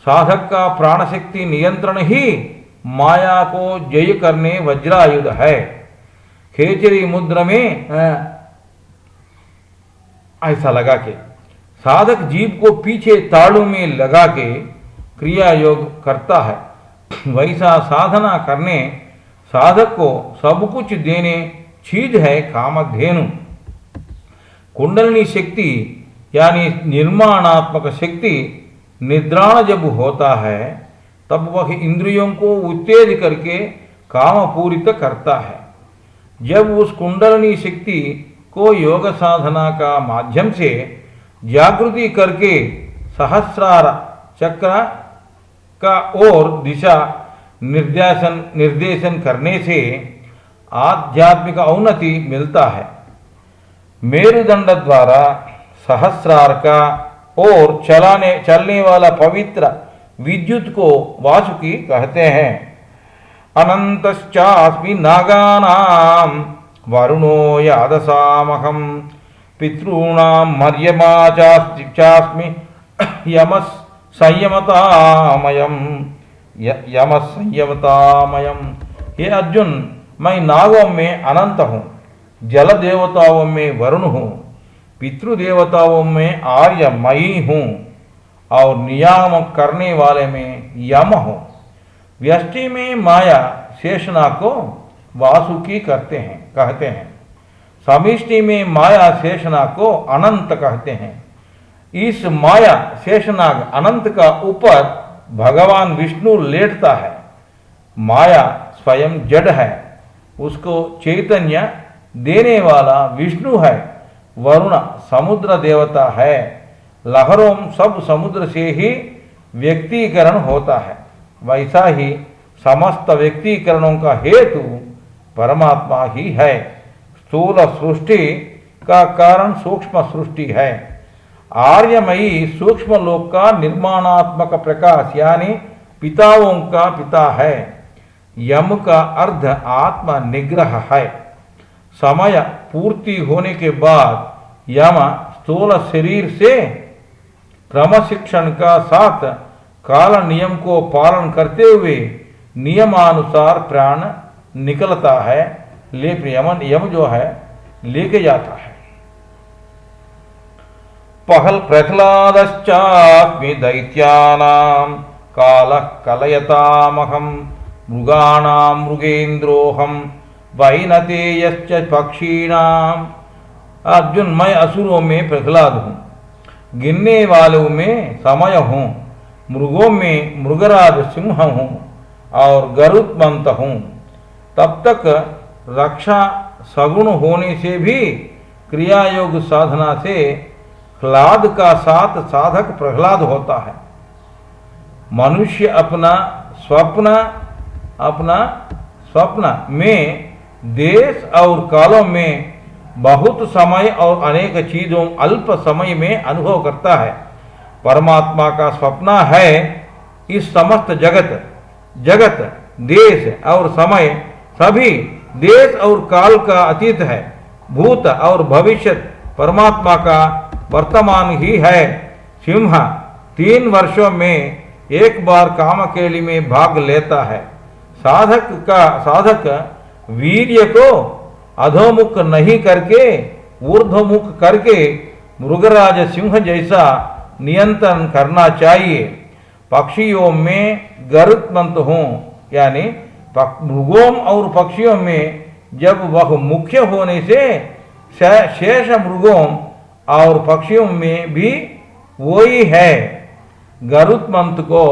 [SPEAKER 1] साधक का प्राण शक्ति नियंत्रण ही माया को जय करने वज्रायुध है। खेचरी मुद्रा में ऐसा लगा के साधक जीव को पीछे ताड़ू में लगा के क्रिया योग करता है, वैसा साधना करने साधक को सब कुछ देने चीज है कामधेनु। कुंडलिनी शक्ति यानी निर्माणात्मक शक्ति निद्राण जब होता है तब वह इंद्रियों को उत्तेज करके काम पूरित करता है। जब उस कुंडलिनी शक्ति को योग साधना का माध्यम से जागृति करके सहस्रार चक्र का ओर दिशा निर्देशन करने से आध्यात्मिक औन्नति मिलता है। मेरुदंड द्वारा सहस्रार का ओर चलने वाला पवित्र विद्युत को वासुकी कहते हैं। अनंतश्चास्मि नागानां वरुणो यादसामहं, पितॄणां मर्यमा चास्मि यमः संयमतामयम्। हे अर्जुन, मैं नागों में अनंत हूँ, जल देवताओं में वरुण हूँ, पितृदेवताओं में आर्यमयी हूँ और नियामक करने वाले में यम हूँ। व्यष्टि में माया शेषनाग को वासुकी कहते हैं। समिष्टि में माया शेषनाग को अनंत कहते हैं। इस माया शेषनाग अनंत का ऊपर भगवान विष्णु लेटता है। माया स्वयं जड़ है, उसको चैतन्य देने वाला विष्णु है। वरुण समुद्र देवता है। लहरों सब समुद्र से ही व्यक्तीकरण होता है, वैसा ही समस्त व्यक्तीकरणों का हेतु परमात्मा ही है। स्थूल सृष्टि का कारण सूक्ष्म सृष्टि है। आर्यमयी सूक्ष्म लोक का निर्माणात्मक प्रकाश यानी पिताओं का पिता है। यम का अर्थ आत्मा निग्रह है। समय पूर्ति होने के बाद यम स्थूल शरीर से क्रमशिक्षण का साथ काल नियम को पालन करते हुए नियमानुसार प्राण निकलता है, लेकिन यम जो है लेके जाता है। पहल प्रह्लादश्चास्मि दैत्यानां कालः कलयतामहं, मृगाणां मृगेन्द्रोऽहं, वैनतेयश्च पक्षीणाम। अर्जुन, मैं असुरों में प्रहलाद हूँ, गिनने वालों में समय हूँ, मृगों में मृगराज सिंह हूँ और गरुत्मंत हूँ। तब तक रक्षा सगुण होने से भी क्रिया योग साधना से ह्लाद का साथ साधक प्रहलाद होता है। मनुष्य अपना स्वप्न में देश और कालों में बहुत समय और अनेक चीजों अल्प समय में अनुभव करता है। परमात्मा का स्वप्न है इस समस्त जगत देश और समय सभी देश और काल का अतीत है। भूत और भविष्य परमात्मा का वर्तमान ही है। सिंह 3 वर्षों में एक बार कामकेली में भाग लेता है। साधक वीर्य को अधोमुख नहीं करके ऊर्ध्वमुख करके मृगराज सिंह जैसा नियंत्रण करना चाहिए। पक्षियों में गरुत्मंत हूँ, यानी मृगों और पक्षियों में जब वह मुख्य होने से शेष मृगों और पक्षियों में भी वही है। गरुत्मंत को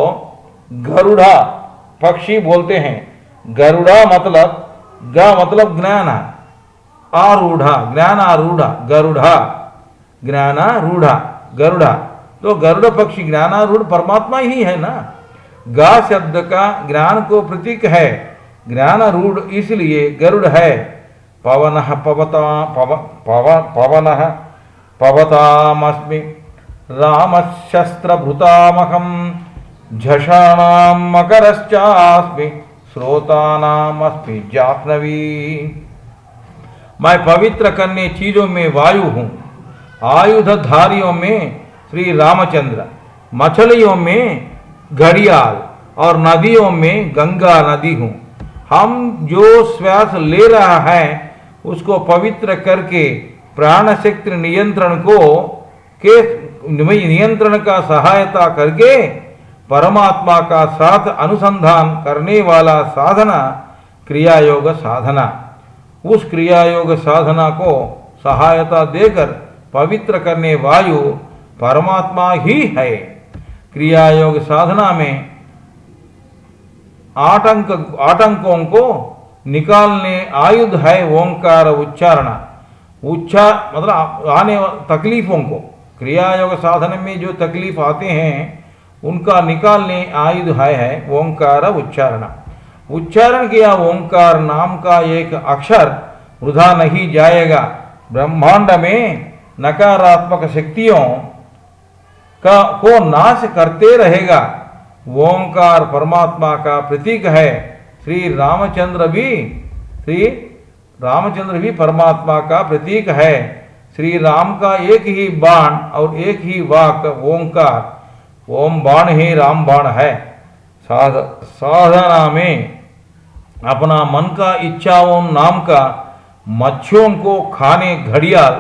[SPEAKER 1] गरुड़ा पक्षी बोलते हैं। गरुड़ा मतलब ज्ञान, आरूढ़ा ज्ञानारूढ़ा, ज्ञानारूढ़ा गरुड़ा। तो गरुड़ पक्षी ज्ञानारूढ़ परमात्मा ही है ना। गा शब्द का ज्ञान को प्रतीक है, ज्ञानारूढ़ इसलिए गरुड़ है। पवनः पवतामस्मि रामशस्त्रभृतामहं झषाणां मकरश्चास्मि श्रोतानामस्मि जाह्नवी। मैं पवित्र करने चीजों में वायु हूँ, आयुधधारियों में श्री रामचंद्र, मछलियों में घड़ियाल और नदियों में गंगा नदी हूँ। हम जो श्वास ले रहा है उसको पवित्र करके प्राण शक्ति नियंत्रण का सहायता करके परमात्मा का साथ अनुसंधान करने वाला साधना क्रिया योग साधना। उस क्रिया योग साधना को सहायता देकर पवित्र करने वायु परमात्मा ही है। क्रिया योग साधना में आतंकों को निकालने आयुध है ओंकार उच्चारण। मतलब आने तकलीफों को, क्रिया योग साधन में जो तकलीफ आते हैं उनका निकालने आयुध है ओंकार उच्चारण। उच्चारण किया ओंकार नाम का एक अक्षर वृथा नहीं जाएगा। ब्रह्मांड में नकारात्मक शक्तियों को नाश करते रहेगा। ओंकार परमात्मा का प्रतीक है। श्री रामचंद्र भी परमात्मा का प्रतीक है। श्री राम का एक ही बाण और एक ही वाक ओंकार, ओम बाण ही राम बाण है। साधना में अपना मन का इच्छाओं नाम का मच्छियों को खाने घड़ियाल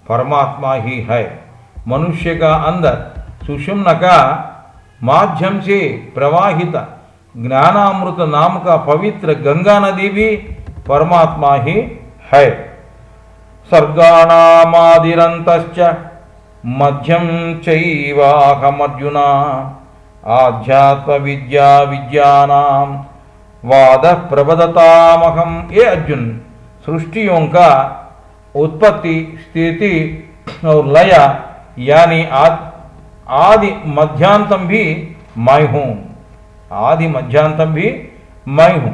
[SPEAKER 1] परमात्मा ही है। मनुष्य का अंदर सुषुम्ना का माध्यम से प्रवाहित ज्ञानामृत नाम का पवित्र गंगा नदी भी परमात्मा ही है। सर्गाणामादिरन्तश्च मध्यम चैवाहमर्जुन आध्यात्म विद्या विज्ञानां वाद प्रबदतामहम। ये अर्जुन, सृष्टियों का उत्पत्ति स्थिति और लय यानी आदि मध्यांतम भी मैं हूँ। आदि मध्यांतम भी मैं हूँ।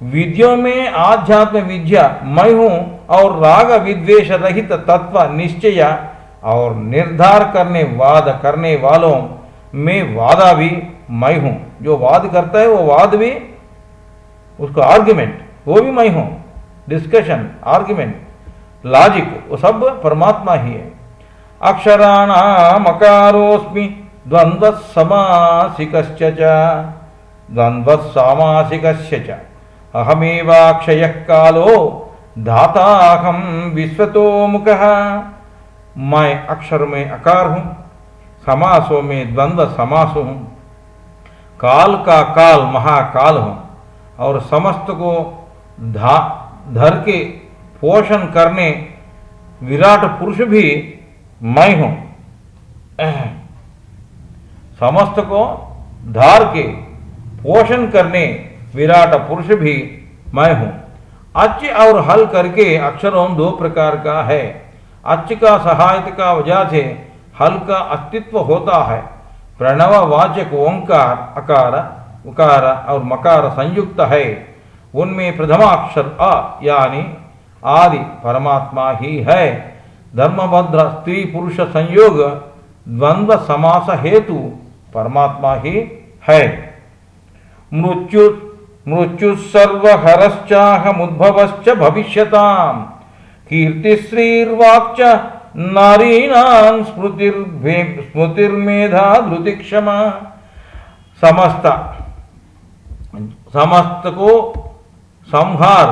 [SPEAKER 1] विद्यों में आध्यात्म विद्या मैं हूँ और राग विद्वेष रहित तत्व निश्चय और निर्धार करने वालों में वादा भी मैं हूँ। जो वाद करता है वो वाद भी, उसका आर्ग्यूमेंट वो भी मैं हूँ। डिस्कशन, आर्ग्यूमेंट, लॉजिक वो सब परमात्मा ही है। अक्षराणाम अकारोस्मि द्वंद्व समासिकश्च च अहमेवाक्षयः कालो धाताहम विश्वतो मुखः। मैं अक्षर में अकार हूँ, समासों में द्वंद्व समास हूँ, काल का काल महाकाल हूँ और समस्त को धर के पोषण करने विराट पुरुष भी मैं हूं। समस्त को धार के पोषण करने विराट पुरुष भी मैं हूं। अच और हल करके अक्षरों दो प्रकार का है। अच का सहायता का वजह से हल का अस्तित्व होता है। प्रणव वाचक ओंकार, अकार, उकार और मकार संयुक्त है। उनमें प्रथमाक्षर अ यानी आदि परमात्मा ही है। धर्मभद्र स्त्री पुरुष संयोग द्वंद्व समास हेतु परमात्मा ही है। मृत्यु सर्वहरश्चाहमुद्भवश्च भविष्यताम् कीर्तिश्रीर्वाक्च नारीणां स्मृतिर्मेधा धृतिक्षमा। समस्त को संहार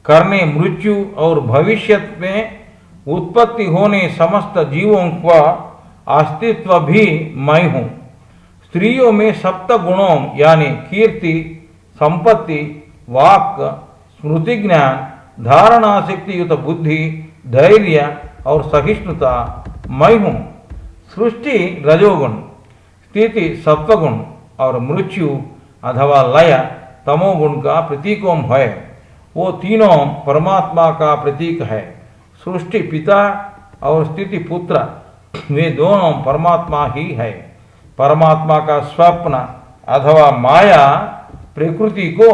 [SPEAKER 1] करने मृत्यु और भविष्य में उत्पत्ति होने समस्त जीवों का अस्तित्व भी मैं हूँ। स्त्रियों में सप्त गुणों यानी कीर्ति, संपत्ति, वाक, स्मृति ज्ञान, धारणा शक्ति युक्त बुद्धि, धैर्य और सहिष्णुता मैं हूँ। सृष्टि रजोगुण, स्थिति सत्वगुण और मृत्यु अथवा लय तमोगुण का प्रतीकों है। वो तीनों परमात्मा का प्रतीक है। सृष्टि पिता और स्थिति पुत्र वे दोनों परमात्मा ही है। परमात्मा का स्वप्न अथवा माया प्रकृति को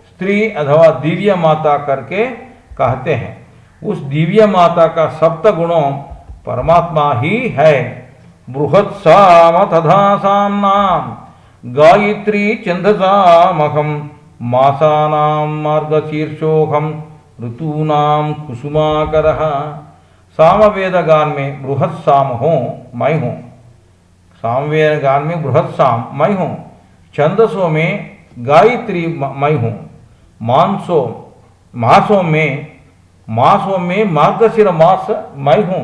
[SPEAKER 1] स्त्री अथवा दिव्य माता करके कहते हैं। उस दिव्य माता का सप्त गुणों परमात्मा ही है। बृहत्साम तथा साम्नाम गायत्री छंदसामहं मासानां मार्गशीर्षोऽहं ऋतूनां कुसुमाकरः। सामवेद गान में बृहत् साम हूँ मैं हूँ। सामवेद गान में बृहत् साम मैं हूँ। छंदसों में गायत्री मैं हूँ। मासों में मार्गशीर मास मैं हूँ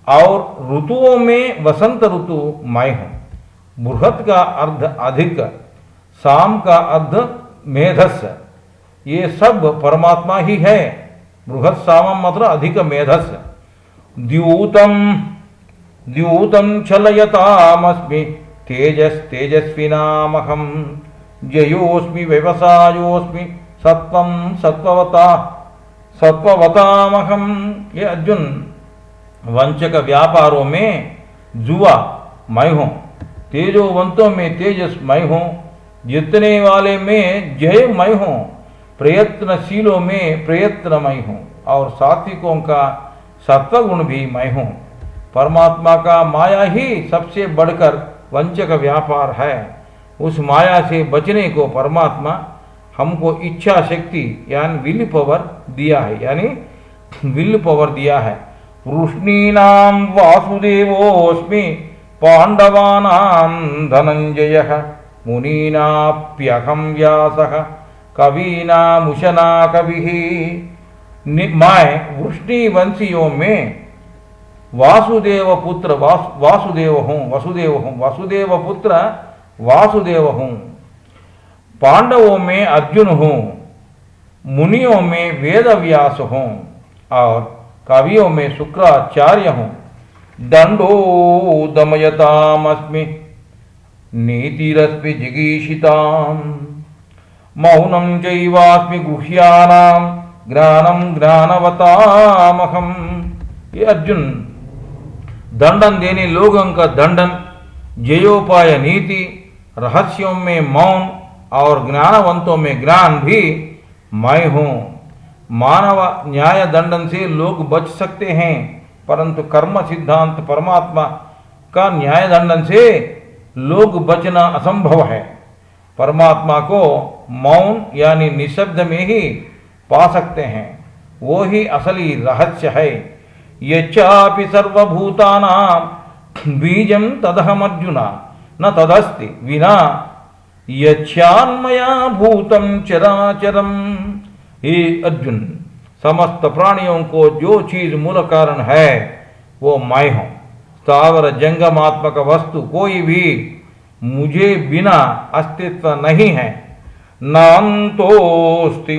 [SPEAKER 1] और ऋतुओं में वसंत ऋतु मैं हूँ। बृहत् का अर्थ अधिक, साम का अर्थ मेधस, ये सब परमात्मा ही है। बृहत् साम मतलब अधिक मेधस। द्यूतं छलयतामस्मि तेजस्विनामहं जयोस्मि व्यवसायोस्मि सत्ववतामहं। ये अर्जुन वंचक व्यापारों में जुआ मैं हूँ, तेजोवंतों में तेजस मैं हूँ, जितने वाले में जय मैं हूँ, प्रयत्नशीलों में प्रयत्न मैं हूँ और सात्विकों का सत्वगुण भी मैं हूँ। परमात्मा का माया ही सबसे बढ़कर वंचक व्यापार है। उस माया से बचने को परमात्मा हमको इच्छा शक्ति यानी विल पावर दिया है। वृष्णीनां वासुदेवोऽस्मि पांडवानां धनंजयः मुनीनाप्यहं व्यासः कवीनामुशना कविः। मैं वृष्णि वंशियों में वासुदेव पुत्र वासुदेव पुत्र वासुदेव हूँ। पांडवों में अर्जुन हूँ, मुनियों में वेदव्यास हूँ और कवियों में शुक्राचार्य हूँ। दंडो दमयतामस्मि नीतिरस्मि जिगीषिताम् मौनं चैवास्मि गुह्यानां ज्ञानं ज्ञानवतामहम्। ये अर्जुन दंडन देने लोगों का दंडन, जयोपाय नीति, रहस्यों में मौन और ज्ञानवंतों में ज्ञान भी मैं हूँ। मानव न्याय दंडन से लोग बच सकते हैं, परंतु कर्म सिद्धांत परमात्मा का न्याय दंडन से लोग बचना असंभव है। परमात्मा को मौन यानी निशब्द में ही पा सकते हैं, वो ही असली रहस्य है। यच्चापि सर्वभूतानां बीजं तदहमर्जुना न तदस्ति विना यच्छान्मया भूतं चराचरम। हे अर्जुन, समस्त प्राणियों को जो चीज मूल कारण है वो मैं हूँ। स्थावर जंगमात्मक वस्तु कोई भी मुझे बिना अस्तित्व नहीं है। नान्तोस्ति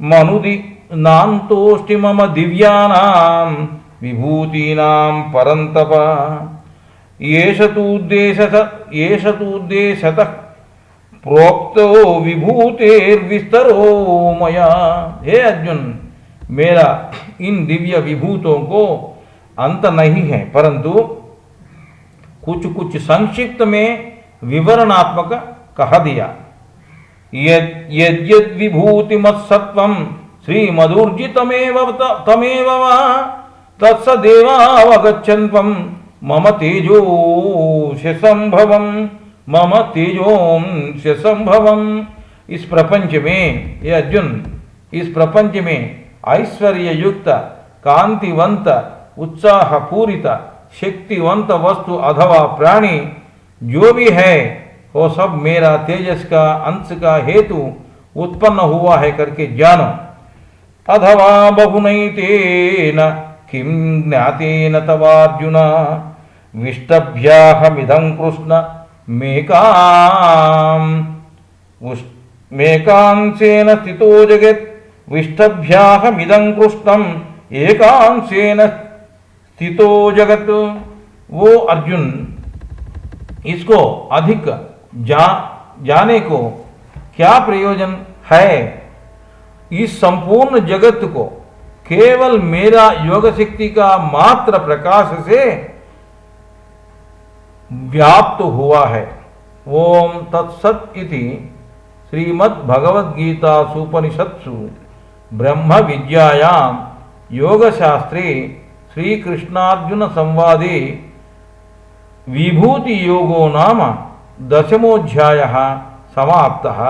[SPEAKER 1] मनुदि नान्तोष्टि मम दिव्यानां विभूतीनां परन्तप येष तूद्देशतः प्रोक्तो विभूतेर्विस्तरो मया। हे अर्जुन, मेरा इन दिव्य विभूतों को अंत नहीं है, परंतु कुछ कुछ संक्षिप्त में विवरणात्मक कह दिया। यद्यद् विभूतिमत्सत्वं श्रीमदूर्जितमेव तमेव वा तत्सदेवावगच्छन्त्वं मम तेजोंस्य संभवम्। इस प्रपंच में, ये अर्जुन, इस प्रपंच में ऐश्वर्य युक्त, कांतिवंत, उत्साह पूरित, शक्तिवंत वस्तु अथवा प्राणी जो भी है वो सब मेरा तेजस का अंश का हेतु उत्पन्न हुआ है करके जानो। अथवा बहुनैतेन किं ज्ञातेन तवार्जुन विष्टभ्याहमिदं कृष्ण मेकांसेन स्थितो जगत्। विष्टभ्याहमिदं कृष्णम् एकांसेन स्थितो जगत्। वो अर्जुन, इसको अधिक जाने को क्या प्रयोजन है? इस संपूर्ण जगत को केवल मेरा योग शक्ति का मात्र प्रकाश से व्याप्त हुआ है। ओम तत्सत् इति श्रीमद्भगवद्गीतासूपनिषत्सु ब्रह्म विद्यायां योगशास्त्रे श्री कृष्णार्जुन संवादे विभूति योगो नाम 10मोऽध्यायः समाप्तः।